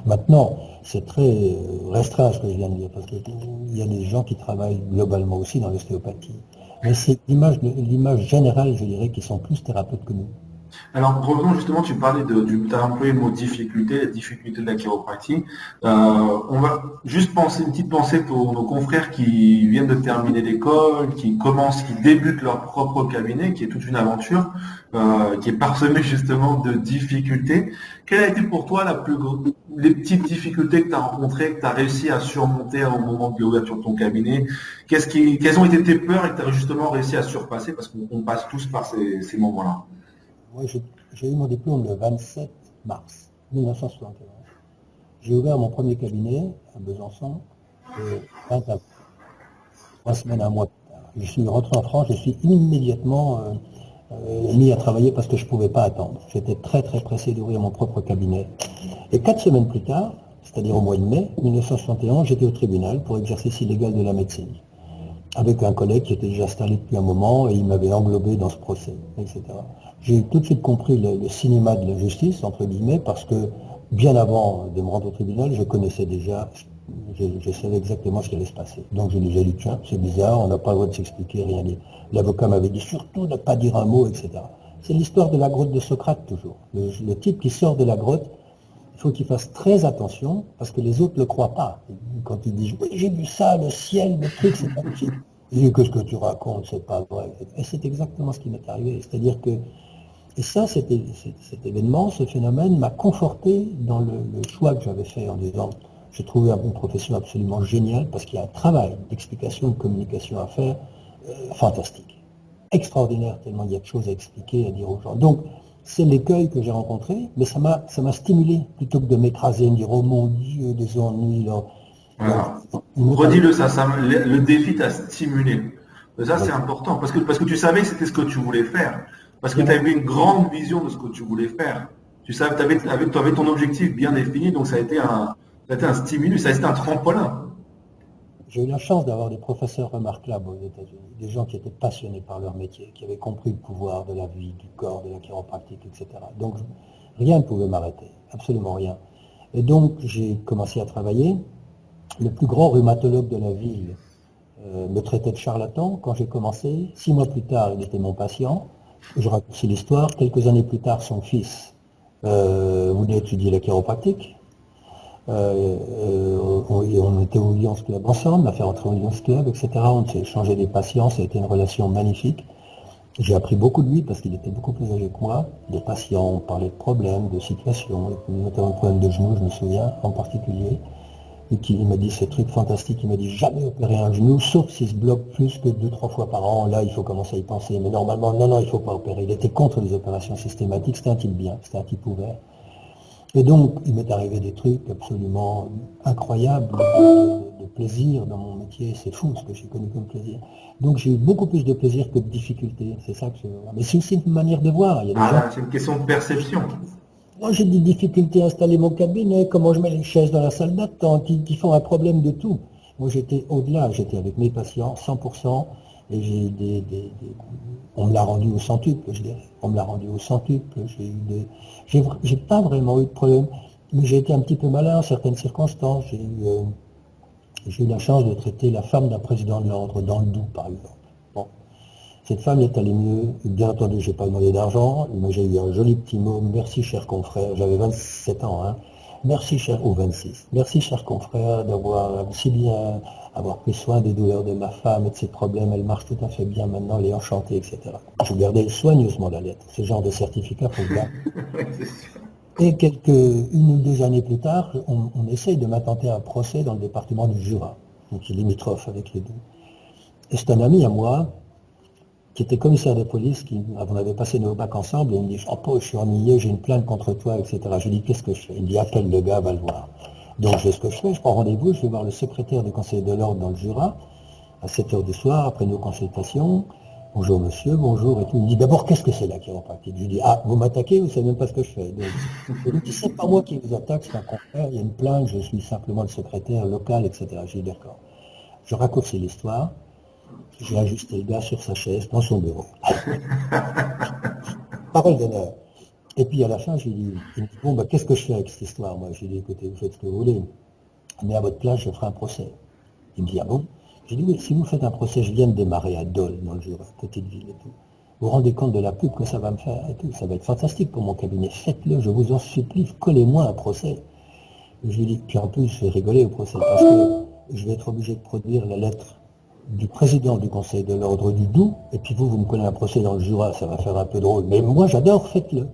Maintenant, c'est très restreint ce que je viens de dire, parce qu'il y a des gens qui travaillent globalement aussi dans l'ostéopathie. Mais c'est l'image générale, je dirais, qui sont plus thérapeutes que nous. Alors, revenons justement, tu parlais tu as employé le mot difficulté, la difficulté de la chiropratie. On va juste penser, une petite pensée pour nos confrères qui viennent de terminer l'école, qui débutent leur propre cabinet, qui est toute une aventure, qui est parsemée justement de difficultés. Quelle a été pour toi les petites difficultés que tu as rencontrées, que tu as réussi à surmonter au moment de l'ouverture de ton cabinet? Quelles ont été tes peurs et que tu as justement réussi à surpasser, parce qu'on passe tous par ces moments-là? Moi, j'ai eu mon diplôme le 27 mars 1971. J'ai ouvert mon premier cabinet à Besançon le 20 avril, 3 semaines, un mois plus tard. Je suis rentré en France, je suis immédiatement mis à travailler parce que je ne pouvais pas attendre. J'étais très très pressé d'ouvrir mon propre cabinet. Et 4 semaines plus tard, c'est-à-dire au mois de mai 1971, j'étais au tribunal pour exercice illégal de la médecine, avec un collègue qui était déjà installé depuis un moment et il m'avait englobé dans ce procès, etc. J'ai tout de suite compris le cinéma de la justice, entre guillemets, parce que bien avant de me rendre au tribunal, je connaissais déjà, je savais exactement ce qui allait se passer. Donc j'ai dit, tiens, c'est bizarre, on n'a pas le droit de s'expliquer, rien dire. L'avocat m'avait dit surtout ne pas dire un mot, etc. C'est l'histoire de la grotte de Socrate, toujours. Le type qui sort de la grotte, il faut qu'il fasse très attention, parce que les autres ne le croient pas. Quand il dit, oui, j'ai vu ça, le ciel, le truc, c'est pas possible. Il dit, qu'est-ce que tu racontes, c'est pas vrai. Et c'est exactement ce qui m'est arrivé. C'est-à-dire que, et ça, cet événement, ce phénomène m'a conforté dans le choix que j'avais fait en disant, j'ai trouvé une profession absolument géniale, parce qu'il y a un travail d'explication, de communication à faire, fantastique. Extraordinaire, tellement il y a de choses à expliquer, à dire aux gens. Donc, c'est l'écueil que j'ai rencontré, mais ça m'a stimulé, plutôt que de m'écraser, de me dire, oh mon Dieu, des ennuis, là. Voilà. Redis-le ça, le défi t'a stimulé. Ça, c'est important, parce que tu savais que c'était ce que tu voulais faire, parce que tu avais une grande vision de ce que tu voulais faire. Tu savais, tu avais ton objectif bien défini, donc ça a été un stimulus, ça a été un tremplin. J'ai eu la chance d'avoir des professeurs remarquables aux États-Unis, des gens qui étaient passionnés par leur métier, qui avaient compris le pouvoir de la vie, du corps, de la chiropractique, etc. Donc rien ne pouvait m'arrêter, absolument rien. Et donc j'ai commencé à travailler. Le plus grand rhumatologue de la ville me traitait de charlatan quand j'ai commencé. 6 mois plus tard, il était mon patient. Je raccourcis l'histoire. Quelques années plus tard, son fils voulait étudier la chiropractique. On était au Lions Club ensemble, m'a fait rentrer au Lions Club, etc. On s'est échangé des patients, ça a été une relation magnifique. J'ai appris beaucoup de lui parce qu'il était beaucoup plus âgé que moi. Des patients, on parlait de problèmes, de situations, notamment de problèmes de genoux, je me souviens en particulier. et il m'a dit ce truc fantastique, il m'a dit jamais opérer un genou, sauf s'il se bloque plus que 2-3 fois par an, là il faut commencer à y penser, mais normalement non, il faut pas opérer. Il était contre les opérations systématiques, c'était un type bien, c'était un type ouvert. Et donc il m'est arrivé des trucs absolument incroyables de plaisir dans mon métier, c'est fou ce que j'ai connu comme plaisir. Donc j'ai eu beaucoup plus de plaisir que de difficultés, c'est ça que je... Mais c'est aussi une manière de voir, il y a des gens... C'est une question de perception. Moi, j'ai des difficultés à installer mon cabinet, comment je mets les chaises dans la salle d'attente, qui font un problème de tout. Moi, j'étais au-delà, j'étais avec mes patients, 100%, et j'ai eu on me l'a rendu au centuple, je dirais. On me l'a rendu au centuple, j'ai pas vraiment eu de problème, mais j'ai été un petit peu malin en certaines circonstances. J'ai eu la chance de traiter la femme d'un président de l'ordre dans le Doubs, par exemple. Bon. Cette femme est allée mieux, bien entendu, j'ai pas demandé d'argent, mais j'ai eu un joli petit mot, merci cher confrère, j'avais 27 ans, hein. Merci cher, ou 26, merci cher confrère d'avoir si bien avoir pris soin des douleurs de ma femme et de ses problèmes, elle marche tout à fait bien maintenant, elle est enchantée, etc. Je gardais soigneusement la lettre, ce genre de certificat faut le garder. Et une ou deux années plus tard, on essaye de m'attenter à un procès dans le département du Jura, qui est limitrophe avec les deux. Et c'est un ami à moi, qui était commissaire de police, on avait passé nos bacs ensemble, et il me dit, Jean-Paul, je suis ennuyé, j'ai une plainte contre toi, etc. Je lui dis, qu'est-ce que je fais? Il me dit, appelle le gars, va le voir. Donc je fais ce que je fais, je prends rendez-vous, je vais voir le secrétaire du conseil de l'ordre dans le Jura, à 7 heures du soir, après nos consultations. Bonjour monsieur, bonjour, et tout. Il me dit, d'abord, qu'est-ce que c'est la chiropratique? Je lui dis, vous m'attaquez, vous savez même pas ce que je fais. Donc, je lui dis, c'est pas moi qui vous attaque, c'est un confrère, il y a une plainte, je suis simplement le secrétaire local, etc. Je lui dis, d'accord. Je raccourcis l'histoire. J'ai ajusté le gars sur sa chaise, dans son bureau. Parole d'honneur. Et puis à la fin, il me dit, bon, qu'est-ce que je fais avec cette histoire? Moi, j'ai dit, écoutez, vous faites ce que vous voulez. Mais à votre place, je ferai un procès. Il me dit, ah bon? J'ai dit, oui, si vous faites un procès, je viens de démarrer à Dole, dans le Jura, petite ville et tout. Vous vous rendez compte de la pub que ça va me faire et tout? Ça va être fantastique pour mon cabinet. Faites-le, je vous en supplie, collez-moi un procès. Et je lui dis, puis en plus, je vais rigoler au procès, parce que je vais être obligé de produire la lettre du président du conseil de l'ordre du Doubs, et puis vous me connaissez un procès dans le Jura, ça va faire un peu drôle, mais moi j'adore, faites-le.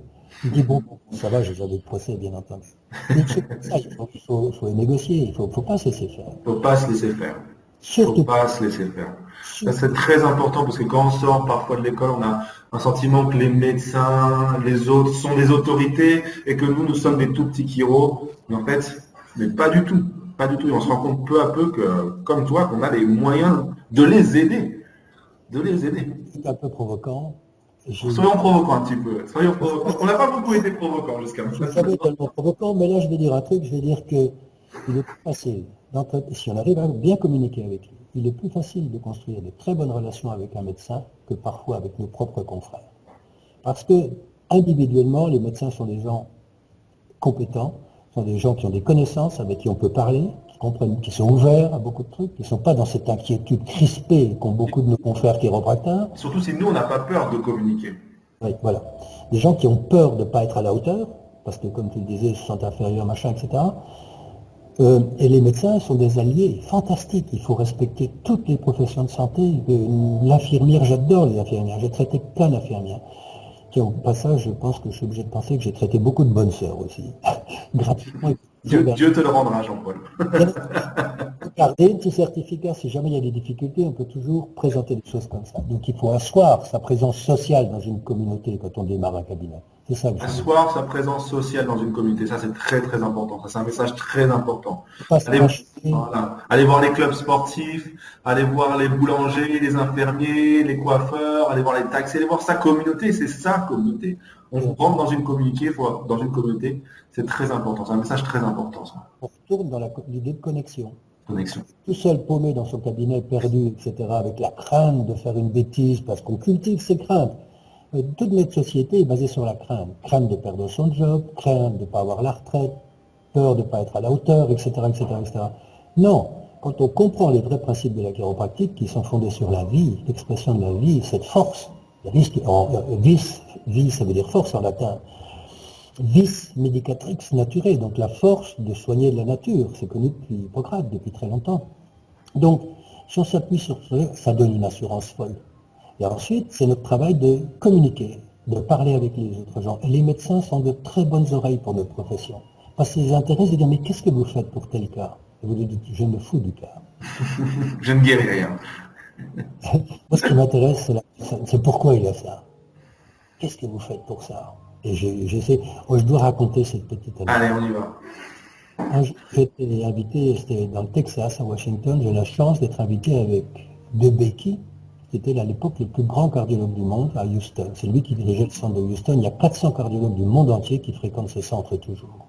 Il dit, bon, ça va, j'ai jamais de procès, bien entendu. Mais c'est comme ça, il faut négocier, il faut pas se laisser faire. Il ne faut pas se laisser faire. Surtout pas se laisser faire. Ça, c'est très important, parce que quand on sort parfois de l'école, on a un sentiment que les médecins, les autres sont des autorités, et que nous sommes des tout petits chiro, mais en fait, mais pas du tout. Pas du tout. Et on se rend compte peu à peu que, comme toi, qu'on a les moyens de les aider. De les aider. C'est un peu provoquant. Soyons provoquants un petit peu. Soyons provoquants. On n'a pas beaucoup été provoquants jusqu'à maintenant. Je suis jamais tellement provoquant, mais là je vais dire un truc, je vais dire que il est plus facile, si on arrive à bien communiquer avec lui, il est plus facile de construire de très bonnes relations avec un médecin que parfois avec nos propres confrères. Parce que individuellement, les médecins sont des gens compétents, sont des gens qui ont des connaissances, avec qui on peut parler, qui comprennent, qui sont ouverts à beaucoup de trucs, qui ne sont pas dans cette inquiétude crispée qu'ont beaucoup de nos confrères chiropracteurs. Surtout si nous, on n'a pas peur de communiquer. Oui, voilà. Des gens qui ont peur de ne pas être à la hauteur, parce que comme tu le disais, ils se sentent inférieurs, machin, etc. Et les médecins sont des alliés fantastiques. Il faut respecter toutes les professions de santé. L'infirmière, j'adore les infirmières. J'ai traité plein d'infirmières. Tiens, au passage, je pense que je suis obligé de penser que j'ai traité beaucoup de bonnes sœurs aussi. Gratuitement. Dieu te le rendra, Jean-Paul. Gardez un petit certificat. Si jamais il y a des difficultés, on peut toujours présenter des choses comme ça. Donc il faut asseoir sa présence sociale dans une communauté quand on démarre un cabinet. C'est ça que je veux dire. Asseoir sa présence sociale dans une communauté, ça c'est très très important. Ça c'est un message très important. Allez voir les clubs sportifs, allez voir les boulangers, les infirmiers, les coiffeurs, allez voir les taxis, allez voir sa communauté, c'est sa communauté. On rentre dans une communauté, c'est très important. C'est un message très important. Ça. On retourne dans l'idée de connexion. Connexion. Tout seul paumé dans son cabinet, perdu, etc., avec la crainte de faire une bêtise, parce qu'on cultive ses craintes. Toute notre société est basée sur la crainte. Crainte de perdre son job, crainte de ne pas avoir la retraite, peur de ne pas être à la hauteur, etc., etc., etc. Non, quand on comprend les vrais principes de la chiropratique, qui sont fondés sur la vie, l'expression de la vie, cette force, vis, ça veut dire force en latin, vis medicatrix nature, donc la force de soigner de la nature, c'est connu depuis Hippocrate, depuis très longtemps. Donc, si on s'appuie sur ça, ça donne une assurance folle. Et ensuite, c'est notre travail de communiquer, de parler avec les autres gens. Et les médecins sont de très bonnes oreilles pour notre profession. Parce qu'ils les intéressent de dire, mais qu'est-ce que vous faites pour tel cas? Et vous lui dites, je me fous du cas. Je ne guéris rien. Moi, ce qui m'intéresse, c'est pourquoi il a ça. Qu'est-ce que vous faites pour ça? Et j'essaie, je dois raconter cette petite Allez, anecdote. on y va. Un jour, j'étais invité, c'était dans le Texas, à Washington, j'ai eu la chance d'être invité avec De Becky, qui était à l'époque le plus grand cardiologue du monde à Houston. C'est lui qui dirigeait le centre de Houston. Il y a 400 cardiologues du monde entier qui fréquentent ce centre toujours.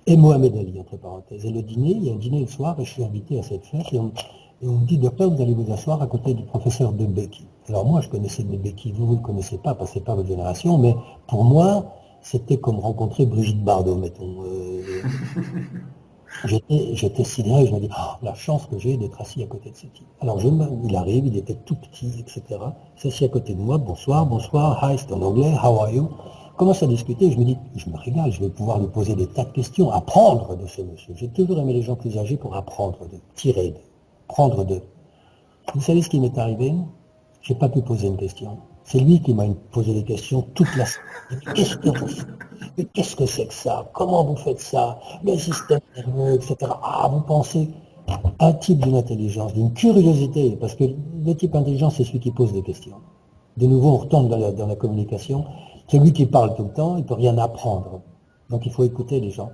Et Mohamed Ali, entre parenthèses. Et le dîner, il y a un dîner le soir, et je suis invité à cette fête, et on me dit, docteur, vous allez vous asseoir à côté du professeur De Becky. Alors moi, je connaissais De Becky, vous ne le connaissez pas, parce que c'est pas votre génération, mais pour moi, c'était comme rencontrer Brigitte Bardot, mettons. J'étais sidéré, je me dis, oh, la chance que j'ai d'être assis à côté de ce type. Alors il arrive, il était tout petit, etc. Il s'assied à côté de moi, bonsoir, bonsoir, hi, c'est en anglais, how are you? On commence à discuter, je me dis, je me régale, je vais pouvoir lui poser des tas de questions, apprendre de ce monsieur. J'ai toujours aimé les gens plus âgés pour apprendre d'eux, tirer d'eux, prendre d'eux. Vous savez ce qui m'est arrivé? J'ai pas pu poser une question. C'est lui qui m'a posé des questions toute la semaine. Qu'est-ce que vous faites? Mais qu'est-ce que c'est que ça? Comment vous faites ça? Le système nerveux, etc. Ah, vous pensez un type d'une intelligence, d'une curiosité, parce que le type intelligent, c'est celui qui pose des questions. De nouveau, on retombe dans la communication. Celui qui parle tout le temps, il ne peut rien apprendre. Donc il faut écouter les gens.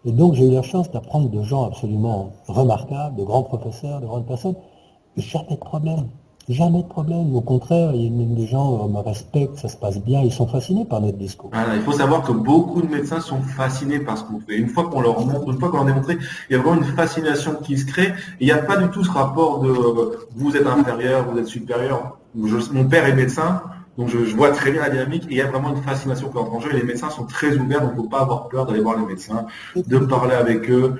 Et donc j'ai eu la chance d'apprendre de gens absolument remarquables, de grands professeurs, de grandes personnes. Et jamais de problème. Jamais de problème. Au contraire, les gens me respectent, ça se passe bien, ils sont fascinés par notre discours. Voilà, il faut savoir que beaucoup de médecins sont fascinés par ce qu'on fait. Une fois qu'on leur montre, une fois qu'on leur a démontré, il y a vraiment une fascination qui se crée. Et il n'y a pas du tout ce rapport de vous êtes inférieur, vous êtes supérieur. Mon père est médecin, donc je vois très bien la dynamique. Et il y a vraiment une fascination qui entre en jeu. Et les médecins sont très ouverts, donc il ne faut pas avoir peur d'aller voir les médecins, de parler avec eux,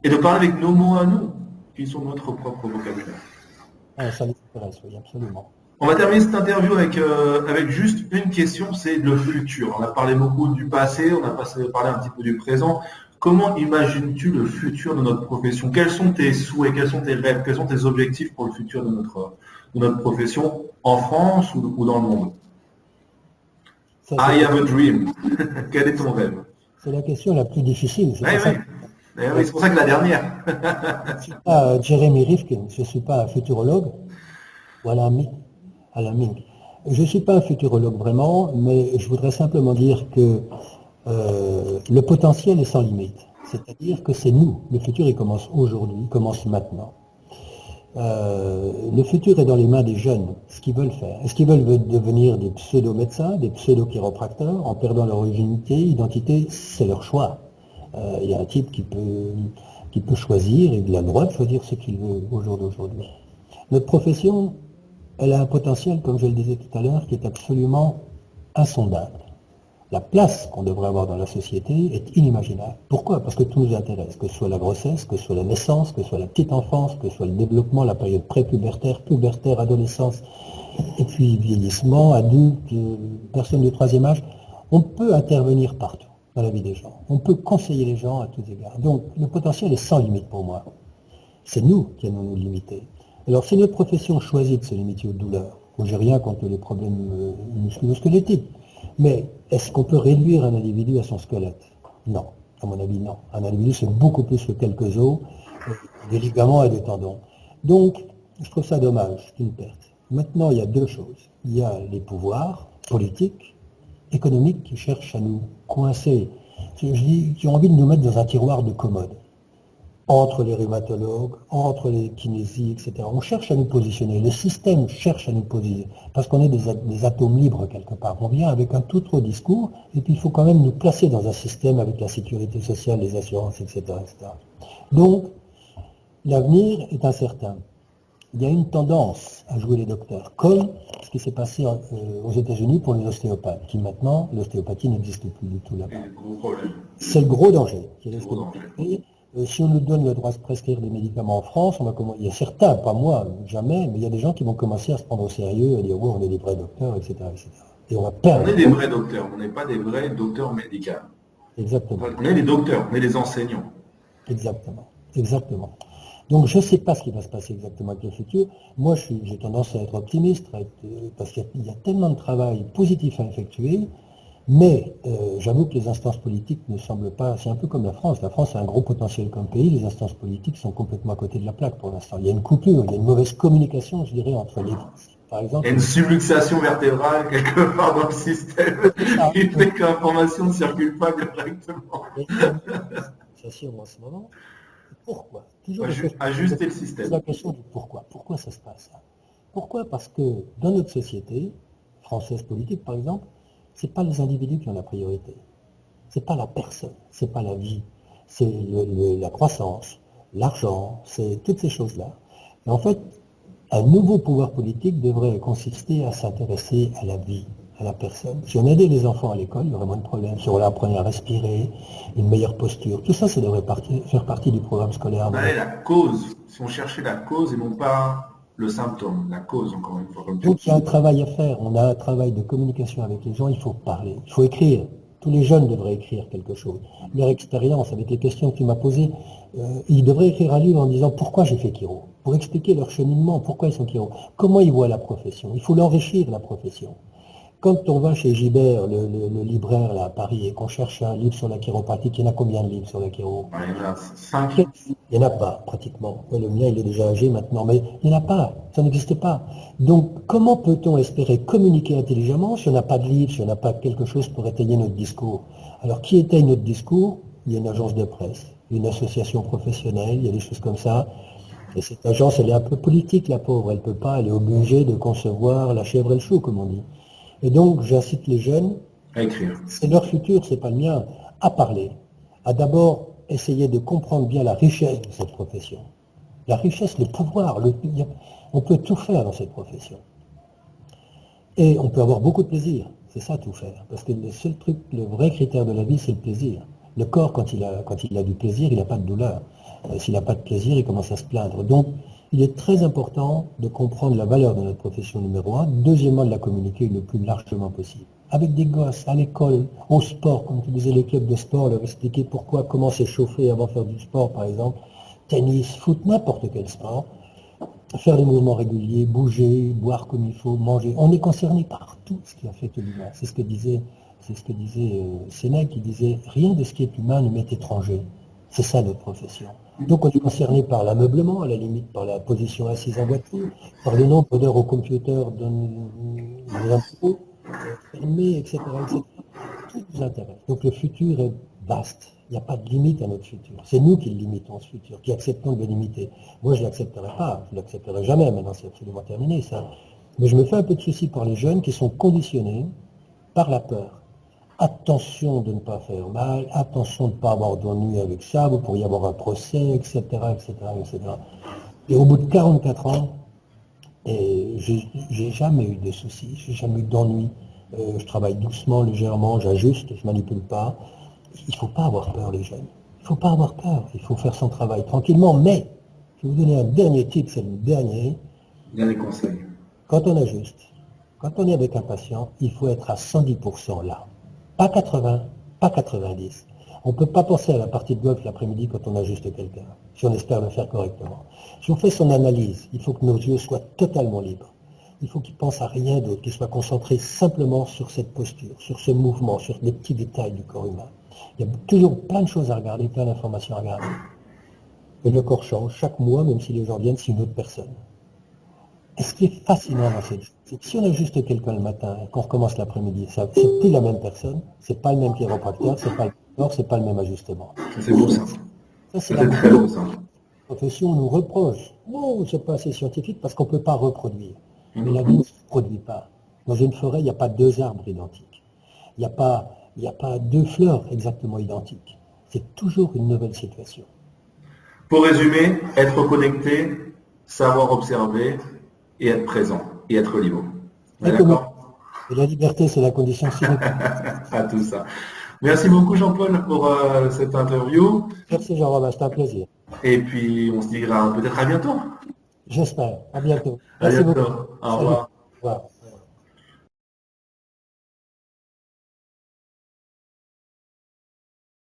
et de parler avec nos mots à nous, qui sont notre propre vocabulaire. Ah, ça les intéresse, oui, absolument. On va terminer cette interview avec juste une question, c'est le futur. On a parlé beaucoup du passé, on a parlé un petit peu du présent. Comment imagines-tu le futur de notre profession? Quels sont tes souhaits, quels sont tes rêves, quels sont tes objectifs pour le futur de notre profession en France ou dans le monde? Ça, I have a dream. Quel est ton rêve? c'est la question la plus difficile. Oui, oui. Oui, c'est pour ça que la dernière. Je ne suis pas Jeremy Rifkin, je ne suis pas un futurologue, ou Alain Mink. Je ne suis pas un futurologue vraiment, mais je voudrais simplement dire que le potentiel est sans limite. C'est-à-dire que c'est nous. Le futur, il commence aujourd'hui, il commence maintenant. Le futur est dans les mains des jeunes, ce qu'ils veulent faire. Est-ce qu'ils veulent devenir des pseudo-médecins, des pseudo-chiropracteurs, en perdant leur identité, c'est leur choix. Il y a un type qui peut choisir, et il a le droit de choisir ce qu'il veut au jour d'aujourd'hui. Notre profession, elle a un potentiel, comme je le disais tout à l'heure, qui est absolument insondable. La place qu'on devrait avoir dans la société est inimaginable. Pourquoi? Parce que tout nous intéresse, que ce soit la grossesse, que ce soit la naissance, que ce soit la petite enfance, que ce soit le développement, la période pré-pubertaire, pubertaire, adolescence, et puis vieillissement, adulte, personne du troisième âge. On peut intervenir partout dans la vie des gens. On peut conseiller les gens à tous égards. Donc le potentiel est sans limite pour moi. C'est nous qui allons nous limiter. Alors si notre profession choisit de se limiter aux douleurs, moi j'ai rien contre les problèmes musculo-squelettiques, mais est-ce qu'on peut réduire un individu à son squelette? Non, à mon avis non. Un individu c'est beaucoup plus que quelques os, des ligaments et des tendons. Donc je trouve ça dommage, c'est une perte. Maintenant il y a deux choses. Il y a les pouvoirs politiques, économiques qui cherchent à nous coincer, qui ont envie de nous mettre dans un tiroir de commode. Entre les rhumatologues, entre les kinésies, etc. On cherche à nous positionner, le système cherche à nous positionner, parce qu'on est des atomes libres quelque part. On vient avec un tout autre discours, et puis il faut quand même nous placer dans un système avec la sécurité sociale, les assurances, etc. etc. Donc, l'avenir est incertain. Il y a une tendance à jouer les docteurs, comme ce qui s'est passé aux États-Unis pour les ostéopathes, qui maintenant, l'ostéopathie n'existe plus du tout là-bas. C'est le gros danger qui risque de... Si on nous donne le droit de prescrire des médicaments en France, il y a certains, pas moi, jamais, mais il y a des gens qui vont commencer à se prendre au sérieux, à dire oui, on est des vrais docteurs, etc., etc. Et on va perdre. On est des vrais docteurs, on n'est pas des vrais docteurs médicaux. Exactement. On est des docteurs, on est des enseignants. Exactement, exactement. Donc je ne sais pas ce qui va se passer exactement avec le futur. Moi, j'ai tendance à être optimiste, parce qu'il y a tellement de travail positif à effectuer Mais j'avoue que les instances politiques ne semblent pas, c'est un peu comme la France. La France a un gros potentiel comme pays, les instances politiques sont complètement à côté de la plaque pour l'instant. Il y a une coupure, il y a une mauvaise communication, je dirais, entre les, par Il y a exemple. une subluxation vertébrale quelque part dans le système C'est ça. qui fait que l'information ne circule pas correctement. Il y a une communication en ce moment. Pourquoi? Toujours Ajuster le la système. question du pourquoi. Pourquoi ça se passe ça? Pourquoi? Parce que dans notre société, française politique par exemple, c'est pas les individus qui ont la priorité. C'est pas la personne, c'est pas la vie, c'est la croissance, l'argent, c'est toutes ces choses-là. Et en fait, un nouveau pouvoir politique devrait consister à s'intéresser à la vie, à la personne. Si on aidait les enfants à l'école, il y aurait moins de problèmes. Si on leur apprenait à respirer, une meilleure posture, tout ça, ça devrait faire partie du programme scolaire. Ouais, la cause, si on cherchait la cause et non pas le symptôme, la cause encore une fois, comme tu Donc il y a un dis. travail à faire, on a un travail de communication avec les gens, il faut parler, il faut écrire. Tous les jeunes devraient écrire quelque chose. Leur expérience, avec les questions que tu m'as posées, ils devraient écrire un livre en disant pourquoi j'ai fait chiro, pour expliquer leur cheminement, pourquoi ils sont chiro, comment ils voient la profession. Il faut l'enrichir, la profession. Quand on va chez Gibert, le libraire là, à Paris, et qu'on cherche un livre sur la chiropratique, il y en a combien de livres sur la chiro? Ouais, il y en a 5. Il n'y en a pas, pratiquement. Ouais, le mien, il est déjà âgé maintenant, mais il n'y en a pas, ça n'existe pas. Donc, comment peut-on espérer communiquer intelligemment si on n'a pas de livre, si on n'a pas quelque chose pour étayer notre discours? Alors, qui étaye notre discours? Il y a une agence de presse, une association professionnelle, il y a des choses comme ça. Et cette agence, elle est un peu politique, la pauvre, elle peut pas, elle est obligée de concevoir la chèvre et le chou, comme on dit. Et donc, j'incite les jeunes, À écrire. c'est leur futur, c'est pas le mien, à parler, à d'abord essayer de comprendre bien la richesse de cette profession. La richesse, le pouvoir, on peut tout faire dans cette profession. Et on peut avoir beaucoup de plaisir, c'est ça tout faire. Parce que le seul truc, le vrai critère de la vie, c'est le plaisir. Le corps, quand il a du plaisir, il n'a pas de douleur. S'il n'a pas de plaisir, il commence à se plaindre. Donc, il est très important de comprendre la valeur de notre profession numéro un. Deuxièmement, de la communiquer le plus largement possible. Avec des gosses, à l'école, au sport, comme tu disais, les clubs de sport, leur expliquer pourquoi, comment s'échauffer avant de faire du sport, par exemple, tennis, foot, n'importe quel sport. Faire des mouvements réguliers, bouger, boire comme il faut, manger. On est concerné par tout ce qui affecte l'humain. C'est ce que disait Sénèque, qui disait rien de ce qui est humain ne m'est étranger. C'est ça notre profession. Donc on est concerné par l'ameublement, à la limite par la position assise en voiture, par le nombre d'heures au computer dans un bureau, fermé, etc., etc. Tout nous intéresse. Donc le futur est vaste. Il n'y a pas de limite à notre futur. C'est nous qui le limitons, ce futur, qui acceptons de le limiter. Moi, je ne l'accepterai pas. Je ne l'accepterai jamais. Maintenant, c'est absolument terminé, ça. Mais je me fais un peu de soucis pour les jeunes qui sont conditionnés par la peur. Attention de ne pas faire mal, attention de ne pas avoir d'ennui avec ça, vous pourriez avoir un procès, etc., etc., etc. Et au bout de 44 ans, j'ai jamais eu de soucis, j'ai jamais eu d'ennui. Je travaille doucement, légèrement, j'ajuste, je manipule pas. Il ne faut pas avoir peur, les jeunes. Il ne faut pas avoir peur. Il faut faire son travail tranquillement. Mais, je vais vous donner un dernier tip, c'est le dernier. Dernier conseil. Quand on ajuste, quand on est avec un patient, il faut être à 110% là. Pas 80, pas 90. On ne peut pas penser à la partie de golf l'après-midi quand on ajuste quelqu'un, si on espère le faire correctement. Si on fait son analyse, il faut que nos yeux soient totalement libres. Il faut qu'il pense à rien d'autre, qu'il soit concentré simplement sur cette posture, sur ce mouvement, sur les petits détails du corps humain. Il y a toujours plein de choses à regarder, plein d'informations à regarder. Et le corps change chaque mois, même si les gens viennent, c'est une autre personne. Et ce qui est fascinant dans cette chose, c'est que si on ajuste quelqu'un le matin et qu'on recommence l'après-midi, c'est plus la même personne, c'est pas le même chiropracteur, c'est pas le même corps, c'est pas le même ajustement. C'est beau ça. Ça, c'est C'est très beau ça. profession nous reproche. Oh, c'est pas assez scientifique parce qu'on ne peut pas reproduire. Mais la vie ne se produit pas. Dans une forêt, il n'y a pas deux arbres identiques. Il n'y a pas deux fleurs exactement identiques. C'est toujours une nouvelle situation. Pour résumer, être connecté, savoir observer et être présent et être libre. On est d'accord? Et la liberté, c'est la condition sine qua non. À tout ça. Merci beaucoup Jean-Paul pour cette interview. Merci Jean-Romain, c'était un plaisir. Et puis on se dira peut-être à bientôt. J'espère. À bientôt. À Merci beaucoup. bientôt. Au Salut. revoir. Au revoir.